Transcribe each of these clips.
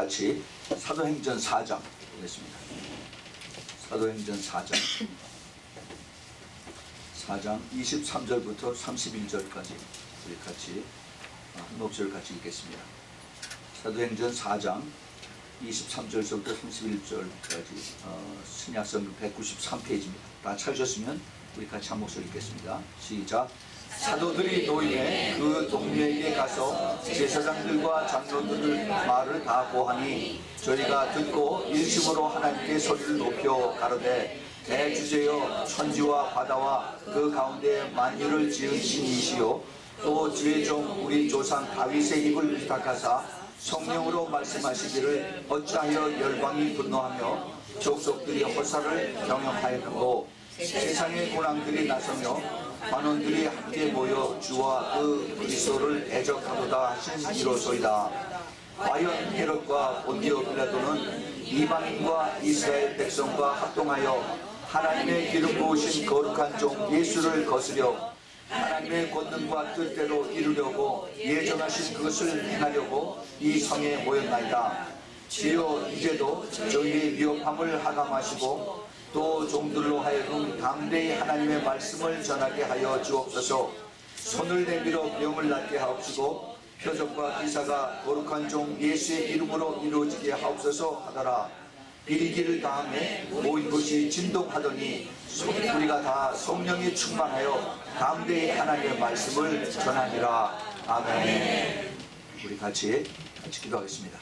같이 사도행전 4장 보겠습니다. 사도행전 4장 23절부터 31절까지 우리 같이 한 목소리를 같이 읽겠습니다. 사도행전 4장 23절부터 31절까지 신약성경 193페이지입니다. 다 찾으셨으면 우리 같이 한 목소리 읽겠습니다. 시작. 사도들이 노임에 그 동료에게 가서 제사장들과 장로들을 말을 다 고하니 저희가 듣고 일심으로 하나님께 소리를 높여 가로되 대주제여 천지와 바다와 그 가운데 만유를 지은 신이시요 또 주의 종 우리 조상 다윗의 입을 위탁하사 성령으로 말씀하시기를 어찌하여 열방이 분노하며 족속들이 허사를 경영하였고 세상의 고난들이 나서며 관원들이 함께 모여 주와 그 그리스도를 대적하도다 하신 이로소이다. 과연 헤롯과 본디오 빌라도는 이방인과 이스라엘 백성과 합동하여 하나님의 기름 부으신 거룩한 종 예수를 거스려 하나님의 권능과 뜻대로 이루려고 예정하신 그것을 행하려고 이 성에 모였나이다. 주여 이제도 저희의 위협함을 하감하시고 또 종들로 하여금 담대히 하나님의 말씀을 전하게 하여 주옵소서. 손을 내밀어 병을 낫게 하옵시고 표적과 기사가 거룩한 종 예수의 이름으로 이루어지게 하옵소서 하더라. 비리기를 다음에 모인 것이 진동하더니 우리가 다 성령이 충만하여 담대히 하나님의 말씀을 전하니라. 아멘. 우리 같이 기도하겠습니다.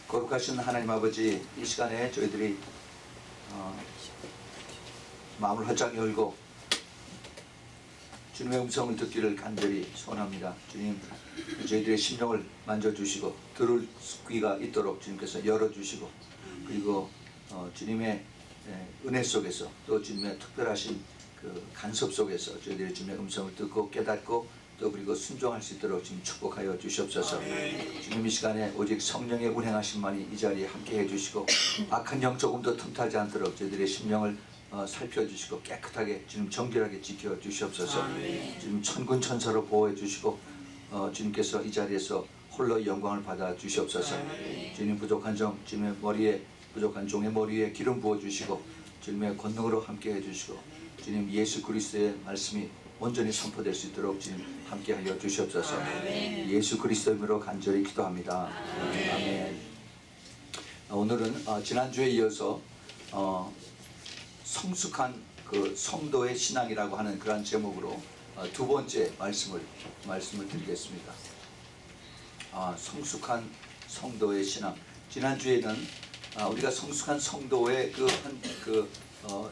거룩하신 하나님 아버지, 이 시간에 저희들이 마음을 활짝 열고 주님의 음성을 듣기를 간절히 소원합니다. 주님, 저희들의 심령을 만져주시고 들을 귀가 있도록 주님께서 열어주시고, 그리고 주님의 은혜 속에서 또 주님의 특별하신 그 간섭 속에서 저희들이 주님의 음성을 듣고 깨닫고 또 그리고 순종할 수 있도록 지금 축복하여 주시옵소서. 주님, 이 시간에 오직 성령의 운행하심만이 이 자리에 함께 해주시고 악한 영 조금도 틈타지 않도록 저희들의 심령을 살펴주시고 깨끗하게 주님 정결하게 지켜주시옵소서. 주님 천군 천사로 보호해 주시고 주님께서 이 자리에서 홀로 영광을 받아 주시옵소서. 주님, 부족한 종 주님의 머리에 부족한 종의 머리에 기름 부어 주시고 주님의 권능으로 함께 해주시고 주님 예수 그리스도의 말씀이 온전히 선포될 수 있도록 주님 함께하여 주시옵소서. 예수 그리스도의 이름으로 간절히 기도합니다. 아멘. 오늘은 지난주에 이어서 성숙한 그 성도의 신앙이라고 하는 그러한 제목으로 두 번째 말씀을 드리겠습니다. 성숙한 성도의 신앙. 지난주에는 우리가 성숙한 성도의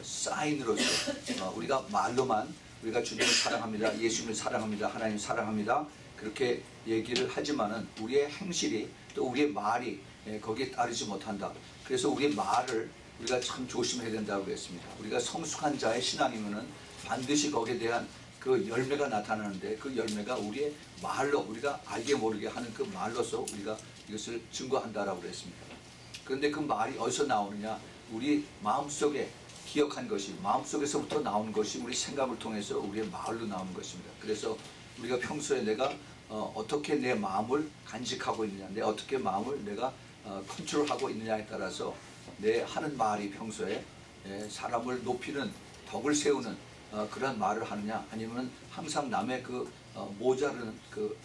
사인으로서 우리가 말로만 우리가 주님을 사랑합니다, 예수님을 사랑합니다, 하나님 사랑합니다 그렇게 얘기를 하지만은 우리의 행실이 또 우리의 말이 거기에 따르지 못한다. 그래서 우리의 말을 우리가 참 조심해야 된다고 했습니다. 우리가 성숙한 자의 신앙이면은 반드시 거기에 대한 그 열매가 나타나는데 그 열매가 우리의 말로 우리가 알게 모르게 하는 그 말로서 우리가 이것을 증거한다라고 그랬습니다. 그런데 그 말이 어디서 나오느냐? 우리 마음속에 기억한 것이, 마음속에서부터 나온 것이 우리 생각을 통해서 우리의 말로 나오는 것입니다. 그래서 우리가 평소에 내가 어떻게 내 마음을 간직하고 있느냐, 내 어떻게 마음을 내가 컨트롤하고 있느냐에 따라서 내 하는 말이 평소에 사람을 높이는, 덕을 세우는 그런 말을 하느냐, 아니면 항상 남의 그 모자르는 그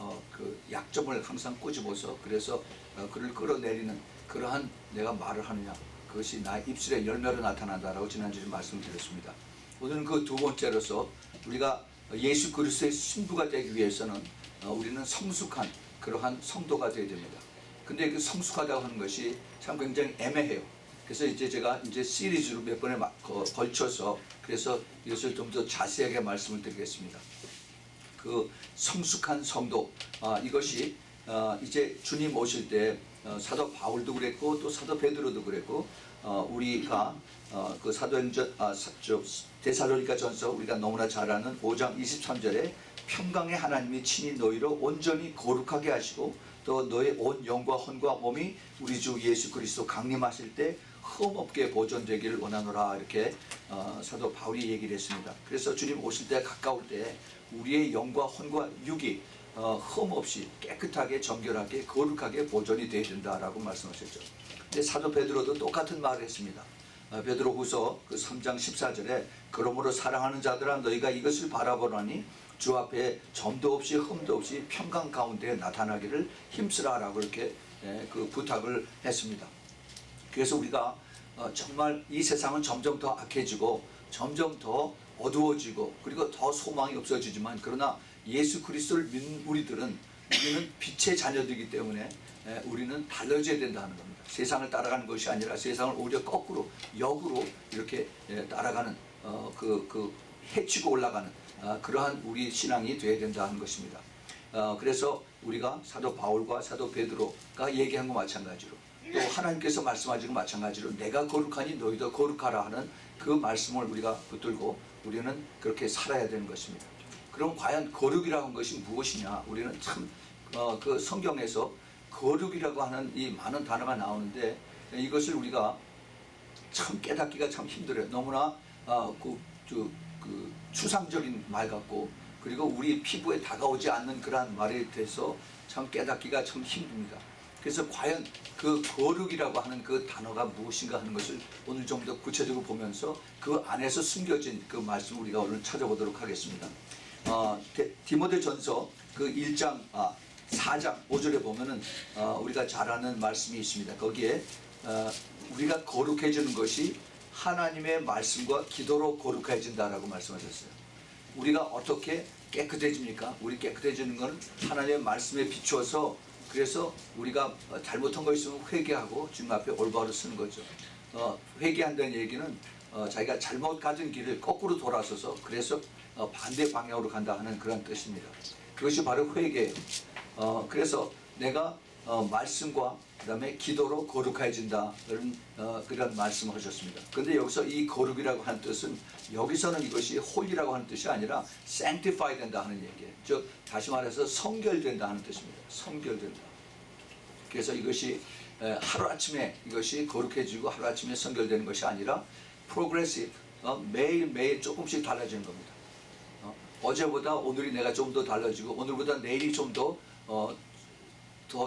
약점을 항상 꼬집어서 그래서 그를 끌어내리는 그러한 내가 말을 하느냐, 그것이 나의 입술의 열매로 나타난다라고 지난주에 말씀드렸습니다. 오늘은 그 두 번째로서 우리가 예수 그리스도의 신부가 되기 위해서는 우리는 성숙한 그러한 성도가 되어야 됩니다. 근데 그 성숙하다고 하는 것이 참 굉장히 애매해요. 그래서 이제 제가 시리즈로 몇 번에 걸쳐서 그래서 이것을 좀 더 자세하게 말씀을 드리겠습니다. 그 성숙한 성도, 이것이 이제 주님 오실 때 사도 바울도 그랬고 또 사도 베드로도 그랬고 우리가 그 사도행전 데살로니가 전서 우리가 너무나 잘 아는 5장 23절에 평강의 하나님이 친히 너희로 온전히 거룩하게 하시고 또 너의 온 영과 혼과 몸이 우리 주 예수 그리스도 강림하실 때 흠없게 보존되기를 원하노라, 이렇게 사도 바울이 얘기를 했습니다. 그래서 주님 오실 때 가까울 때 우리의 영과 혼과 육이 흠 없이 깨끗하게 정결하게 거룩하게 보존이 되어야 된다라고 말씀하셨죠. 근데 사도 베드로도 똑같은 말을 했습니다. 베드로후서 그 3장 14절에 그러므로 사랑하는 자들아 너희가 이것을 바라보라니 주 앞에 점도 없이 흠도 없이 평강 가운데 나타나기를 힘쓰라라고 이렇게 그 부탁을 했습니다. 그래서 우리가 정말 이 세상은 점점 더 악해지고 점점 더 어두워지고 그리고 더 소망이 없어지지만 그러나 예수 그리스도를 믿는 우리는 빛의 자녀들이기 때문에 우리는 달라져야 된다는 겁니다. 세상을 따라가는 것이 아니라 세상을 오히려 거꾸로 역으로 이렇게 따라가는 해치고 올라가는 그러한 우리 신앙이 되어야 된다는 것입니다. 그래서 우리가 사도 바울과 사도 베드로가 얘기한 것 마찬가지로 또 하나님께서 말씀하시고 마찬가지로 내가 거룩하니 너희도 거룩하라 하는 그 말씀을 우리가 붙들고 우리는 그렇게 살아야 되는 것입니다. 그럼 과연 거룩이라고 하는 것이 무엇이냐? 우리는 참 그 성경에서 거룩이라고 하는 이 많은 단어가 나오는데 이것을 우리가 참 깨닫기가 참 힘들어요. 너무나 추상적인 말 같고 그리고 우리 피부에 다가오지 않는 그러한 말에 대해서 참 깨닫기가 참 힘듭니다. 그래서 과연 그 거룩이라고 하는 그 단어가 무엇인가 하는 것을 오늘 좀 더 구체적으로 보면서 그 안에서 숨겨진 그 말씀을 우리가 오늘 찾아보도록 하겠습니다. 디모데전서 그 4장 5절에 보면은 우리가 잘 아는 말씀이 있습니다. 거기에 우리가 거룩해지는 것이 하나님의 말씀과 기도로 거룩해진다라고 말씀하셨어요. 우리가 어떻게 깨끗해집니까? 우리 깨끗해지는 것은 하나님의 말씀에 비추어서 그래서 우리가 잘못한 거 있으면 회개하고 주님 앞에 올바로 쓰는 거죠. 회개한다는 얘기는 자기가 잘못 가진 길을 거꾸로 돌아서서 그래서 반대 방향으로 간다 하는 그런 뜻입니다. 그것이 바로 회개예요. 그래서 내가 말씀과 그 다음에 기도로 거룩해진다 그런 말씀을 하셨습니다. 그런데 여기서 이 거룩이라고 하는 뜻은 여기서는 이것이 홀이라고 하는 뜻이 아니라 sanctify 된다 하는 얘기예요. 즉 다시 말해서 성결된다 하는 뜻입니다. 성결된다. 그래서 이것이 하루아침에 이것이 거룩해지고 하루아침에 성결되는 것이 아니라 progressive 매일매일 조금씩 달라지는 겁니다. 어제보다 오늘이 내가 좀 더 달라지고 오늘보다 내일이 좀 더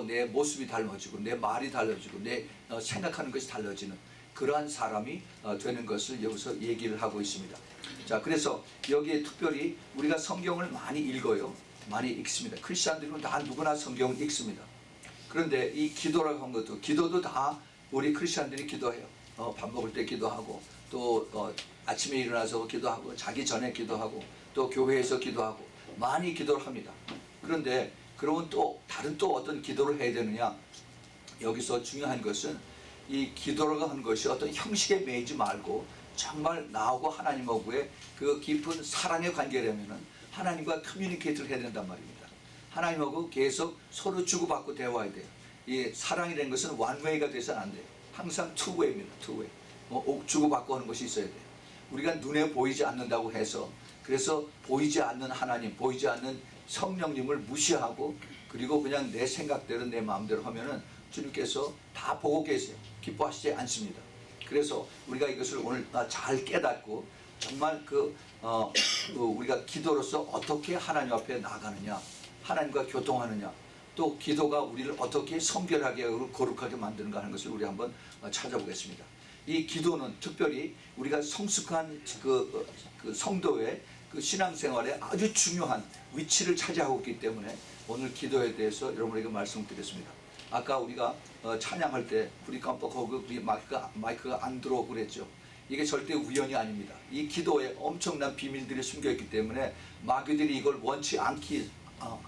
내 모습이 달라지고 내 말이 달라지고 내 생각하는 것이 달라지는 그러한 사람이 되는 것을 여기서 얘기를 하고 있습니다. 자, 그래서 여기에 특별히 우리가 성경을 많이 읽어요. 많이 읽습니다. 크리스천들은 다 누구나 성경을 읽습니다. 그런데 이 기도라고 한 것도 기도도 다 우리 크리스천들이 기도해요. 밥 먹을 때 기도하고 또 아침에 일어나서 기도하고 자기 전에 기도하고 또 교회에서 기도하고 많이 기도를 합니다. 그런데 그러면 또 다른 또 어떤 기도를 해야 되느냐? 여기서 중요한 것은 이 기도라고 하는 것이 어떤 형식에 매이지 말고 정말 나하고 하나님하고의 그 깊은 사랑의 관계라면은 하나님과 커뮤니케이트를 해야 된단 말입니다. 하나님하고 계속 서로 주고받고 대화해야 돼요. 이 사랑이라는 것은 원웨이가 돼서는 안 돼요. 항상 투웨이입니다. 투웨이. 주고받고 하는 것이 있어야 돼요. 우리가 눈에 보이지 않는다고 해서 그래서 보이지 않는 하나님, 보이지 않는 성령님을 무시하고 그리고 그냥 내 생각대로 내 마음대로 하면은 주님께서 다 보고 계세요. 기뻐하시지 않습니다. 그래서 우리가 이것을 오늘 잘 깨닫고 정말 우리가 기도로서 어떻게 하나님 앞에 나가느냐, 하나님과 교통하느냐, 또 기도가 우리를 어떻게 성결하게 거룩하게 만드는가 하는 것을 우리 한번 찾아보겠습니다. 이 기도는 특별히 우리가 성숙한 그 성도의 그 신앙생활에 아주 중요한 위치를 차지하고 있기 때문에 오늘 기도에 대해서 여러분에게 말씀드렸습니다. 아까 우리가 찬양할 때 불이 깜빡하고 우리 마이크가 안 들어오고 그랬죠. 이게 절대 우연이 아닙니다. 이 기도에 엄청난 비밀들이 숨겨있기 때문에 마귀들이 이걸 원치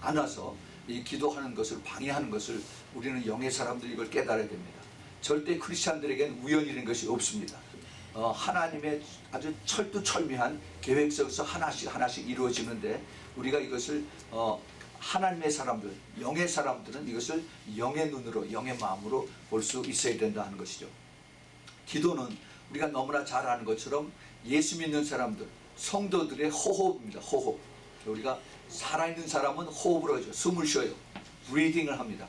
않아서 이 기도하는 것을 방해하는 것을 우리는 영의 사람들이 이걸 깨달아야 됩니다. 절대 크리스찬들에게는 우연이라는 것이 없습니다. 하나님의 아주 철두철미한 계획 속에서 하나씩 이루어지는데 우리가 이것을 하나님의 사람들, 영의 사람들은 이것을 영의 눈으로, 영의 마음으로 볼 수 있어야 된다는 것이죠. 기도는 우리가 너무나 잘 아는 것처럼 예수 믿는 사람들, 성도들의 호흡입니다. 호흡. 우리가 살아있는 사람은 호흡을 하죠. 숨을 쉬어요. 브리딩을 합니다.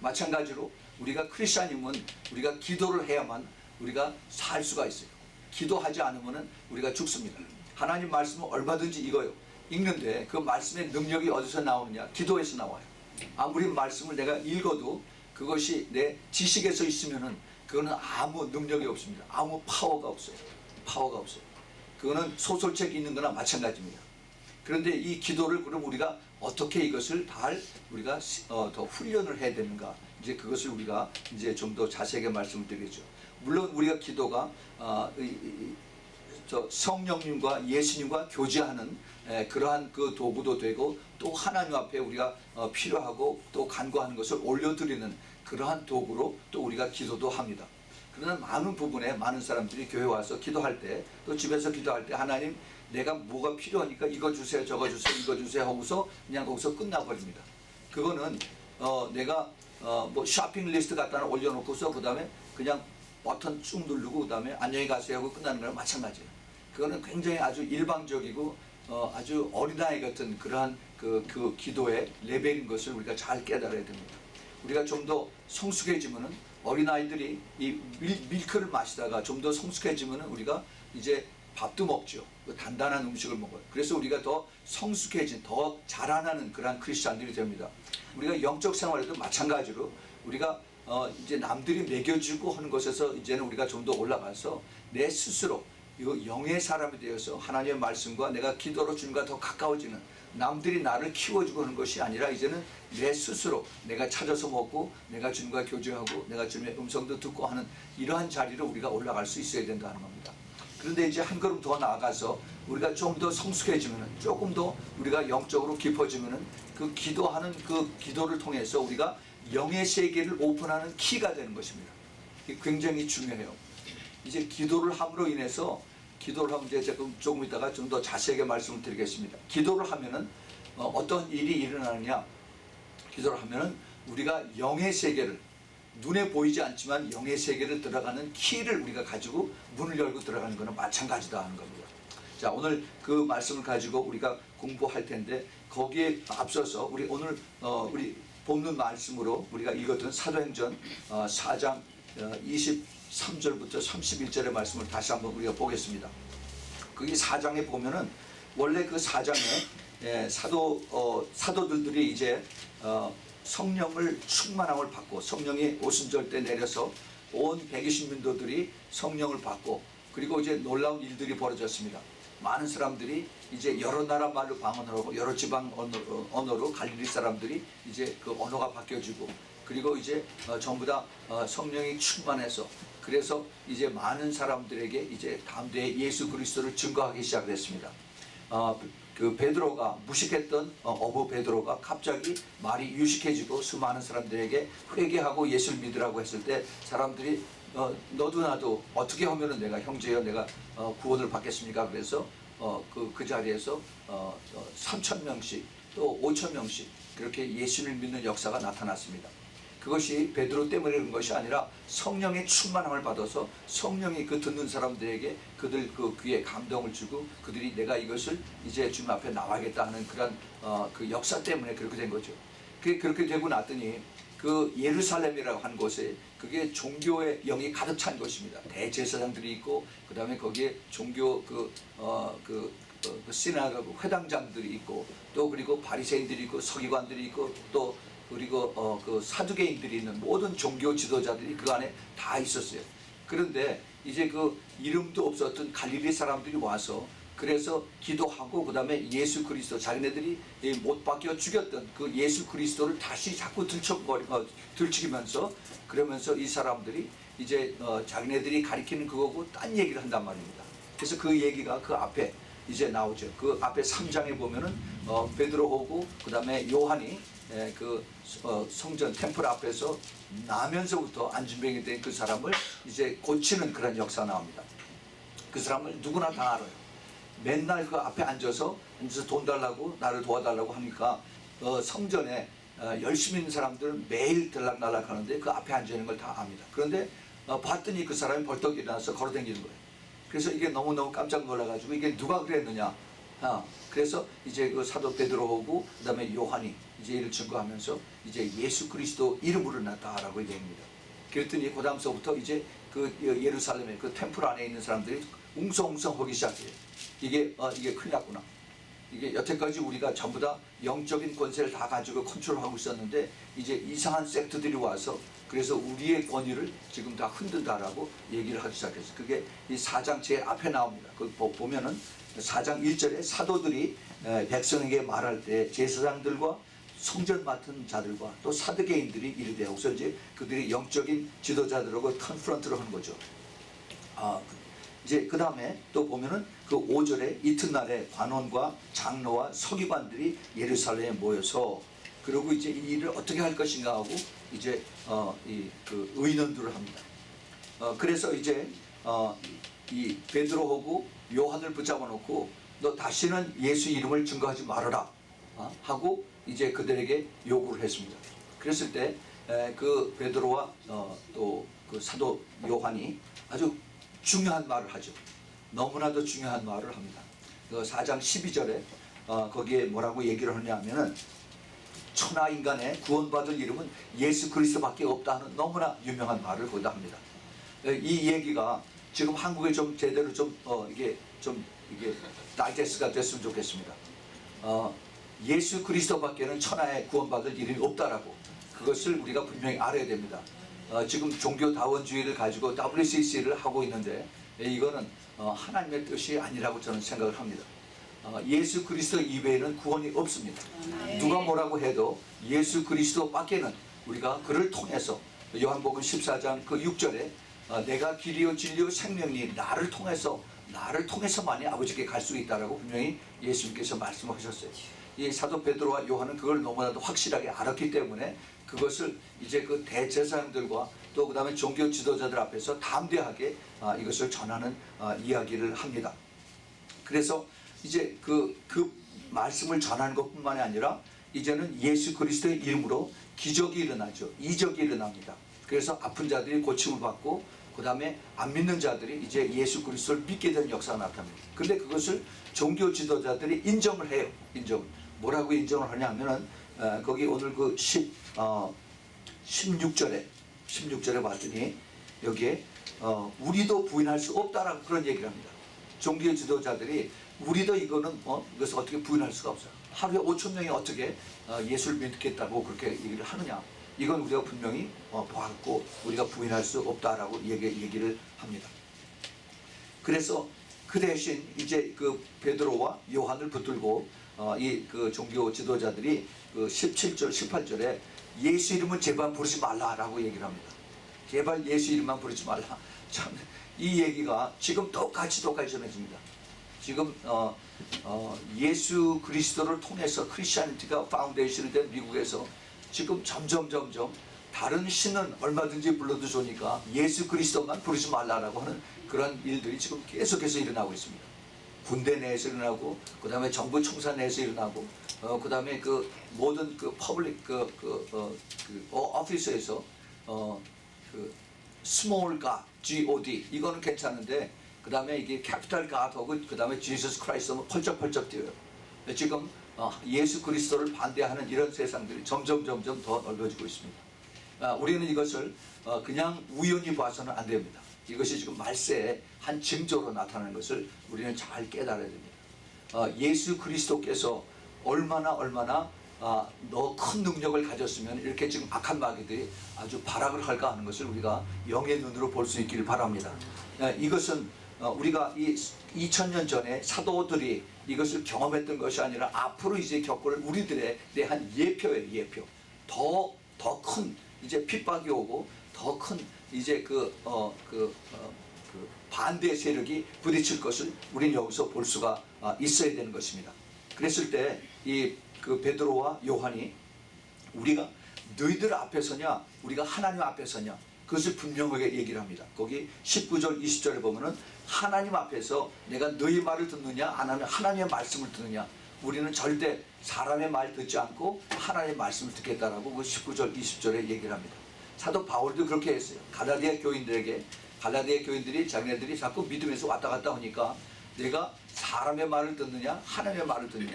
마찬가지로 우리가 크리스찬이면 우리가 기도를 해야만 우리가 살 수가 있어요. 기도하지 않으면 우리가 죽습니다. 하나님 말씀은 얼마든지 읽어요. 읽는데 그 말씀의 능력이 어디서 나오느냐? 기도에서 나와요. 아무리 말씀을 내가 읽어도 그것이 내 지식에서 있으면은 그거는 아무 능력이 없습니다. 아무 파워가 없어요. 파워가 없어요. 그거는 소설책 읽는 거나 마찬가지입니다. 그런데 이 기도를 그럼 우리가 어떻게 이것을 우리가 더 훈련을 해야 되는가? 이제 그것을 우리가 이제 좀 더 자세하게 말씀을 드리죠. 물론 우리가 기도가 성령님과 예수님과 교제하는 그러한 그 도구도 되고 또 하나님 앞에 우리가 필요하고 또 간구하는 것을 올려드리는 그러한 도구로 또 우리가 기도도 합니다. 그러나 많은 부분에 많은 사람들이 교회 와서 기도할 때 또 집에서 기도할 때 하나님 내가 뭐가 필요하니까 이거 주세요 저거 주세요 이거 주세요 하고서 그냥 거기서 끝나버립니다. 그거는 내가 뭐 쇼핑 리스트 갖다 올려놓고서 그 다음에 그냥 버튼 쭉 누르고 그 다음에 안녕히 가세요 하고 끝나는 거랑 마찬가지예요. 그거는 굉장히 아주 일방적이고 아주 어린아이 같은 그러한 그 기도의 레벨인 것을 우리가 잘 깨달아야 됩니다. 우리가 좀 더 성숙해지면은 어린아이들이 이 밀크를 마시다가 좀 더 성숙해지면은 우리가 이제 밥도 먹죠. 단단한 음식을 먹어요. 그래서 우리가 더 성숙해진, 더 자라나는 그러한 크리스찬들이 됩니다. 우리가 영적 생활에도 마찬가지로 우리가 이제 남들이 먹여주고 하는 것에서 이제는 우리가 좀 더 올라가서 내 스스로 이거 영의 사람이 되어서 하나님의 말씀과 내가 기도로 주님과 더 가까워지는, 남들이 나를 키워주고 하는 것이 아니라 이제는 내 스스로 내가 찾아서 먹고 내가 주님과 교제하고 내가 주님의 음성도 듣고 하는 이러한 자리로 우리가 올라갈 수 있어야 된다는 겁니다. 그런데 이제 한 걸음 더 나아가서 우리가 좀 더 성숙해지면, 조금 더 우리가 영적으로 깊어지면 그 기도하는 그 기도를 통해서 우리가 영의 세계를 오픈하는 키가 되는 것입니다. 이게 굉장히 중요해요. 이제 기도를 함으로 인해서, 기도를 하면 이제 조금 있다가 좀 더 자세하게 말씀을 드리겠습니다. 기도를 하면은 어떤 일이 일어나느냐? 기도를 하면은 우리가 영의 세계를, 눈에 보이지 않지만 영의 세계를 들어가는 키를 우리가 가지고 문을 열고 들어가는 것은 마찬가지다 하는 겁니다. 자, 오늘 그 말씀을 가지고 우리가 공부할 텐데, 거기에 앞서서 우리 오늘 우리 본문 말씀으로 우리가 읽었던 사도행전 4장 23절부터 31절의 말씀을 다시 한번 우리가 보겠습니다. 거기 4장에 보면은 원래 그 4장에 사도들이 이제 성령을 충만함을 받고, 성령이 오순절 때 내려서 온 120민도들이 성령을 받고, 그리고 이제 놀라운 일들이 벌어졌습니다. 많은 사람들이 이제 여러 나라 말로 방언을 하고 여러 지방 언어로 갈릴리 사람들이 이제 그 언어가 바뀌어지고, 그리고 이제 전부 다 성령이 충만해서, 그래서 이제 많은 사람들에게 이제 담대히 예수 그리스도를 증거하기 시작했습니다. 그 베드로가 무식했던 어부 베드로가 갑자기 말이 유식해지고 수많은 사람들에게 회개하고 예수를 믿으라고 했을 때, 사람들이 너도 나도 어떻게 하면은 내가 형제여 내가 구원을 받겠습니까? 그래서 그 자리에서 3,000명씩 또 5,000명씩 그렇게 예수를 믿는 역사가 나타났습니다. 그것이 베드로 때문에 그런 것이 아니라 성령의 충만함을 받아서 성령이 그 듣는 사람들에게 그들 그 귀에 감동을 주고, 그들이 내가 이것을 이제 주님 앞에 나와야겠다 하는 그런 그 역사 때문에 그렇게 된 거죠. 그렇게 되고 났더니 그 예루살렘이라고 한 곳에 그게 종교의 영이 가득 찬 것입니다. 대제사장들이 있고, 그 다음에 거기에 종교 시나고그 회당장들이 있고, 또 그리고 바리새인들이 있고 서기관들이 있고, 또 그리고 그 사두개인들이 있는 모든 종교 지도자들이 그 안에 다 있었어요. 그런데 이제 그 이름도 없었던 갈릴리 사람들이 와서 그래서 기도하고, 그 다음에 예수 그리스도, 자기네들이 못 박혀 죽였던 그 예수 그리스도를 다시 자꾸 들추기면서, 그러면서 이 사람들이 이제 자기네들이 가리키는 그거고 딴 얘기를 한단 말입니다. 그래서 그 얘기가 그 앞에 이제 나오죠. 그 앞에 3장에 보면은 베드로하고 그 다음에 요한이 그 성전 템플 앞에서 나면서부터 안진병이 된 그 사람을 이제 고치는 그런 역사 나옵니다. 그 사람을 누구나 다 알아요. 맨날 그 앞에 앉아서 돈 달라고, 나를 도와달라고 하니까 성전에 열심히 있는 사람들은 매일 들락날락 하는데 그 앞에 앉아 있는 걸 다 압니다. 그런데 봤더니 그 사람이 벌떡 일어나서 걸어다니는 거예요. 그래서 이게 너무너무 깜짝 놀라가지고 이게 누가 그랬느냐. 그래서 이제 그 사도 베드로하고 그 다음에 요한이 이제 이를 증거하면서 이제 예수 그리스도 이름으로 나타라고 얘기합니다. 그랬더니 그 다음서부터 이제 그 예루살렘의 그 템플 안에 있는 사람들이 웅성웅성 하기 시작해요. 이게 큰일 났구나. 이게 여태까지 우리가 전부 다 영적인 권세를 다 가지고 컨트롤하고 있었는데 이제 이상한 섹트들이 와서 그래서 우리의 권위를 지금 다 흔든다라고 얘기를 하기 시작했어요. 그게 이 4장 제 앞에 나옵니다. 그 보면은 4장 1절에 사도들이 백성에게 말할 때 제사장들과 성전 맡은 자들과 또 사두개인들이 이르되, 그래서 이제 그들이 영적인 지도자들하고 컨프런트를 하는 거죠. 이제 그 다음에 또 보면은 그 5절에 이튿날에 관원과 장로와 서기관들이 예루살렘에 모여서 그리고 이제 이 일을 어떻게 할 것인가 하고 이제 그 의논들을 합니다. 그래서 이제 이 베드로하고 요한을 붙잡아 놓고 너 다시는 예수 이름을 증거하지 말아라 하고 이제 그들에게 요구를 했습니다. 그랬을 때 그 베드로와 또 그 사도 요한이 아주 중요한 말을 하죠. 너무나도 중요한 말을 합니다. 그 4장 12절에 거기에 뭐라고 얘기를 하냐면은 천하 인간의 구원받을 이름은 예수 그리스도밖에 없다 하는 너무나 유명한 말을 거기다 합니다. 이 얘기가 지금 한국에 좀 제대로 이게 다이제스트가 됐으면 좋겠습니다. 예수 그리스도밖에는 천하에 구원받을 이름이 없다라고, 그것을 우리가 분명히 알아야 됩니다. 지금 종교다원주의를 가지고 WCC를 하고 있는데 이거는 하나님의 뜻이 아니라고 저는 생각을 합니다. 예수 그리스도 이외에는 구원이 없습니다. 누가 뭐라고 해도 예수 그리스도밖에는 우리가 그를 통해서 요한복음 14장 그 6절에 내가 길이요 진리요 생명이 나를 통해서만이 아버지께 갈 수 있다라고 분명히 예수님께서 말씀하셨어요. 이 사도 베드로와 요한은 그걸 너무나도 확실하게 알았기 때문에 그것을 이제 그 대제사장들과 또 그 다음에 종교 지도자들 앞에서 담대하게 이것을 전하는 이야기를 합니다. 그래서 이제 그 말씀을 전하는 것뿐만이 아니라 이제는 예수 그리스도의 이름으로 기적이 일어나죠. 이적이 일어납니다. 그래서 아픈 자들이 고침을 받고 그 다음에 안 믿는 자들이 이제 예수 그리스도를 믿게 되는 역사가 나타납니다. 그런데 그것을 종교 지도자들이 인정을 해요. 뭐라고 인정을 하냐면은 거기 오늘 그 16절에 봤더니 여기에 우리도 부인할 수 없다라고 그런 얘기를 합니다. 종교 지도자들이 우리도 이것을 어떻게 부인할 수가 없어요. 하루에 5천 명이 어떻게 예수를 믿겠다고 그렇게 얘기를 하느냐. 이건 우리가 분명히 보았고 우리가 부인할 수 없다라고 얘기를 합니다. 그래서 그 대신 이제 그 베드로와 요한을 붙들고 이 그 종교 지도자들이 그 17절, 18절에 예수 이름은 제발 부르지 말라라고 얘기를 합니다. 제발 예수 이름만 부르지 말라. 참, 이 얘기가 지금 똑같이 전해집니다. 지금 예수 그리스도를 통해서 크리스천티가 파운데이션이 된 미국에서 지금 점점 다른 신은 얼마든지 불러도 좋으니까 예수 그리스도만 부르지 말라라고 하는 그런 일들이 지금 계속해서 일어나고 있습니다. 군대 내에서 일어나고, 그 다음에 정부 총사 내에서 일어나고, 그 다음에 그 모든 그 퍼블릭 오피스에서 그 스몰 갓 G-O-D 이거는 괜찮은데 그 다음에 이게 캐피탈 갓하고 그 다음에 지저스 크라이스트는 펄쩍펄쩍 뛰어요. 지금 예수 그리스도를 반대하는 이런 세상들이 점점 더 넓어지고 있습니다. 우리는 이것을 그냥 우연히 봐서는 안 됩니다. 이것이 지금 말세의 한 징조로 나타나는 것을 우리는 잘 깨달아야 됩니다. 예수 그리스도께서 얼마나 너 큰 능력을 가졌으면 이렇게 지금 악한 마귀들이 아주 발악을 할까 하는 것을 우리가 영의 눈으로 볼 수 있기를 바랍니다. 이것은 우리가 이 2000년 전에 사도들이 이것을 경험했던 것이 아니라 앞으로 이제 겪을 우리들에 대한 예표예요. 예표. 더 큰 이제 핍박이 오고 더 큰 이제 그 반대 세력이 부딪힐 것을 우리는 여기서 볼 수가 있어야 되는 것입니다. 그랬을 때 이 그 베드로와 요한이 우리가 너희들 앞에 서냐 우리가 하나님 앞에 서냐 그것을 분명하게 얘기를 합니다. 거기 19절 20절에 보면은 하나님 앞에서 내가 너희 말을 듣느냐 아니면 하나님의 말씀을 듣느냐, 우리는 절대 사람의 말 듣지 않고 하나님의 말씀을 듣겠다라고 그 19절 20절에 얘기를 합니다. 사도 바울도 그렇게 했어요. 갈라디아 교인들이 자기네들이 자꾸 믿으면서 왔다 갔다 하니까 내가 사람의 말을 듣느냐 하나님의 말을 듣느냐,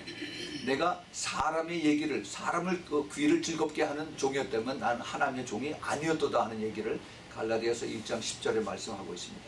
내가 사람의 얘기를 사람을 귀를 즐겁게 하는 종이었다면 난 하나님의 종이 아니었도다 하는 얘기를 갈라디아서 1장 10절에 말씀하고 있습니다.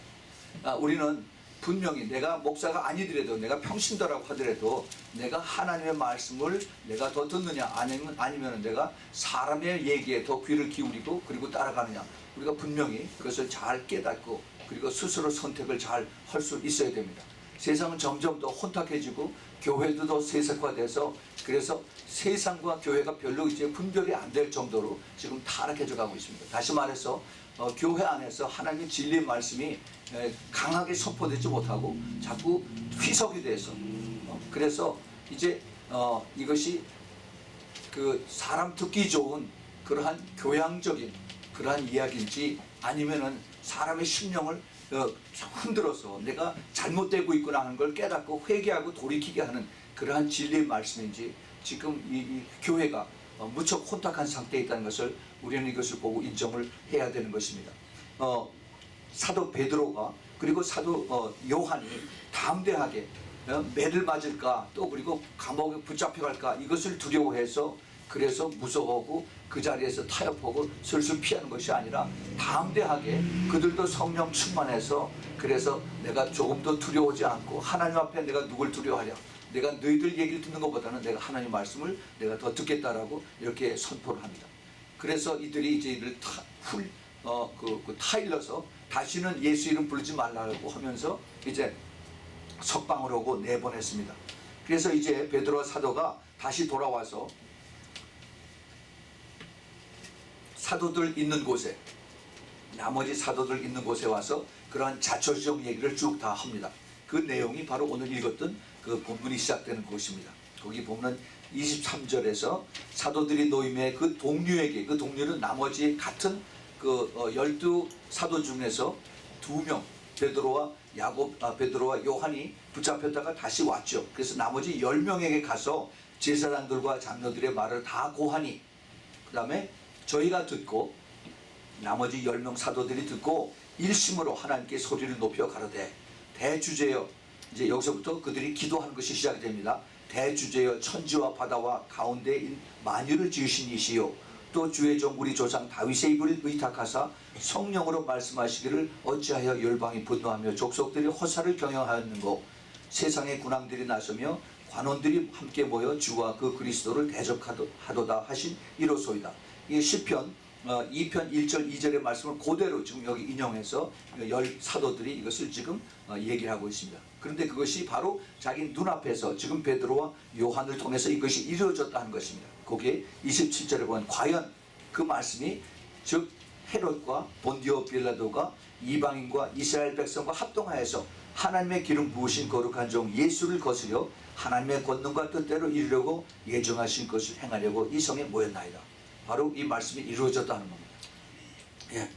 우리는 분명히 내가 목사가 아니더라도 내가 평신도라고 하더라도 내가 하나님의 말씀을 내가 더 듣느냐 아니면 내가 사람의 얘기에 더 귀를 기울이고 그리고 따라가느냐, 우리가 분명히 그것을 잘 깨닫고 그리고 스스로 선택을 잘 할 수 있어야 됩니다. 세상은 점점 더 혼탁해지고 교회도 더 세속화돼서 그래서 세상과 교회가 별로 이제 분별이 안 될 정도로 지금 타락해져 가고 있습니다. 다시 말해서 교회 안에서 하나님의 진리의 말씀이 강하게 선포되지 못하고 자꾸 희석이 돼서 그래서 이제 이것이 그 사람 듣기 좋은 그러한 교양적인 그러한 이야기인지 아니면은 사람의 심령을 흔들어서 내가 잘못되고 있구나 하는 걸 깨닫고 회개하고 돌이키게 하는 그러한 진리의 말씀인지 지금 이 교회가 무척 혼탁한 상태에 있다는 것을 우리는 이것을 보고 인정을 해야 되는 것입니다. 사도 베드로가 그리고 사도 요한이 담대하게 매를 맞을까 또 그리고 감옥에 붙잡혀갈까 이것을 두려워해서 그래서 무서워하고 그 자리에서 타협하고 슬슬 피하는 것이 아니라 담대하게 그들도 성령 충만해서 그래서 내가 조금도 두려워하지 않고 하나님 앞에 내가 누굴 두려워하랴, 내가 너희들 얘기를 듣는 것보다는 내가 하나님 말씀을 내가 더 듣겠다라고 이렇게 선포를 합니다. 그래서 이들이 이제 이를 타일러서 다시는 예수 이름 부르지 말라고 하면서 이제 석방을 하고 내보냈습니다. 그래서 이제 베드로와 사도가 다시 돌아와서 사도들 있는 곳에 나머지 사도들 있는 곳에 와서 그러한 자초지종 얘기를 쭉 다 합니다. 그 내용이 바로 오늘 읽었던 그 본문이 시작되는 곳입니다. 거기 보면 23절에서 사도들이 노임에 그 동료에게, 그 동료는 나머지 같은 그 12사도 중에서 2명 베드로와 요한이 붙잡혔다가 다시 왔죠. 그래서 나머지 10명에게 가서 제사장들과 장로들의 말을 다 고하니 그 다음에 저희가 듣고 나머지 10명 사도들이 듣고 일심으로 하나님께 소리를 높여 가로되 대주제여, 이제 여기서부터 그들이 기도하는 것이 시작이 됩니다. 대주제여 천지와 바다와 가운데 인 만유를 지으신 이시요 또 주의 종 우리 조상 다윗의 입을 의탁하사 성령으로 말씀하시기를 어찌하여 열방이 분노하며 족속들이 허사를 경영하였는고 세상의 군왕들이 나서며 관원들이 함께 모여 주와 그 그리스도를 대적하도다 하신 이로소이다. 이 시편 2편 1절 2절의 말씀을 그대로 지금 여기 인용해서 사도들이 이것을 지금 얘기를 하고 있습니다. 그런데 그것이 바로 자기 눈앞에서 지금 베드로와 요한을 통해서 이것이 이루어졌다 하는 것입니다. 거기에 27절에 보면 과연 그 말씀이 즉 헤롯과 본디오 빌라도가 이방인과 이스라엘 백성과 합동하여서 하나님의 기름 부으신 거룩한 종 예수를 거스려 하나님의 권능과 뜻대로 이루려고 예정하신 것을 행하려고 이 성에 모였나이다. 바로 이 말씀이 이루어졌다는 겁니다. 예.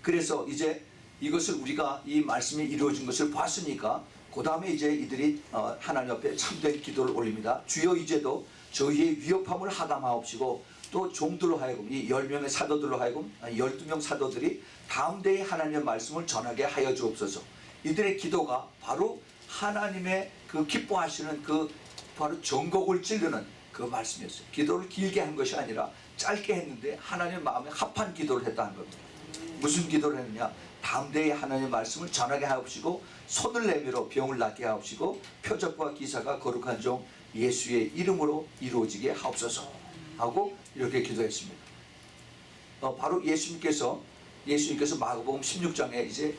그래서 이제 이것을 우리가 이 말씀이 이루어진 것을 봤으니까 그 다음에 이제 이들이 하나님 앞에 참된 기도를 올립니다. 주여 이제도 저희의 위협함을 하감하옵시고 또 종들로 하여금 이 10명의 사도들로 하여금 12명 사도들이 다음대에 하나님의 말씀을 전하게 하여 주옵소서. 이들의 기도가 바로 하나님의 그 기뻐하시는 그 바로 전곡을 찌르는 그 말씀이었어요. 기도를 길게 한 것이 아니라 짧게 했는데 하나님의 마음에 합한 기도를 했다는 겁니다. 무슨 기도를 했느냐? 다음대에 하나님의 말씀을 전하게 하옵시고 손을 내밀어 병을 낫게 하옵시고 표적과 기사가 거룩한 종 예수의 이름으로 이루어지게 하옵소서 하고 이렇게 기도했습니다. 바로 예수님께서 마가복음 16장에 이제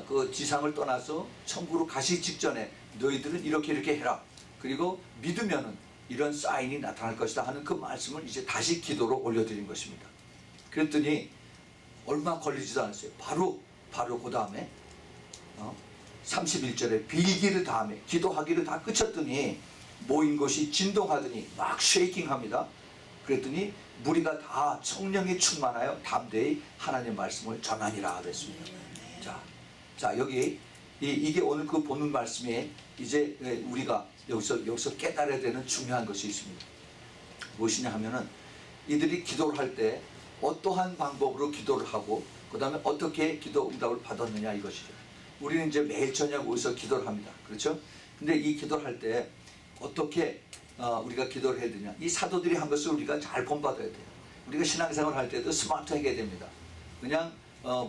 그 지상을 떠나서 천국으로 가시기 직전에 너희들은 이렇게 해라. 그리고 믿으면은 이런 사인이 나타날 것이다 하는 그 말씀을 이제 다시 기도로 올려드린 것입니다. 그랬더니 얼마 걸리지도 않았어요. 바로 그 다음에 31절에 빌기를 다음에 기도하기를 다 그쳤더니 모인 것이 진동하더니 막 쉐이킹합니다. 그랬더니 무리가 다 성령이 충만하여 담대히 하나님의 말씀을 전하니라 그랬습니다. 자 여기 이게 오늘 그 보는 말씀에 이제 우리가 여기서 깨달아야 되는 중요한 것이 있습니다. 무엇이냐 하면은 이들이 기도를 할 때 어떠한 방법으로 기도를 하고 그 다음에 어떻게 기도 응답을 받았느냐 이것이죠. 우리는 이제 매일 저녁 오셔서 기도를 합니다. 그렇죠? 근데 이 기도를 할 때 어떻게 우리가 기도를 해야 되냐? 이 사도들이 한 것을 우리가 잘 본받아야 돼요. 우리가 신앙생활 할 때도 스마트하게 해야 됩니다. 그냥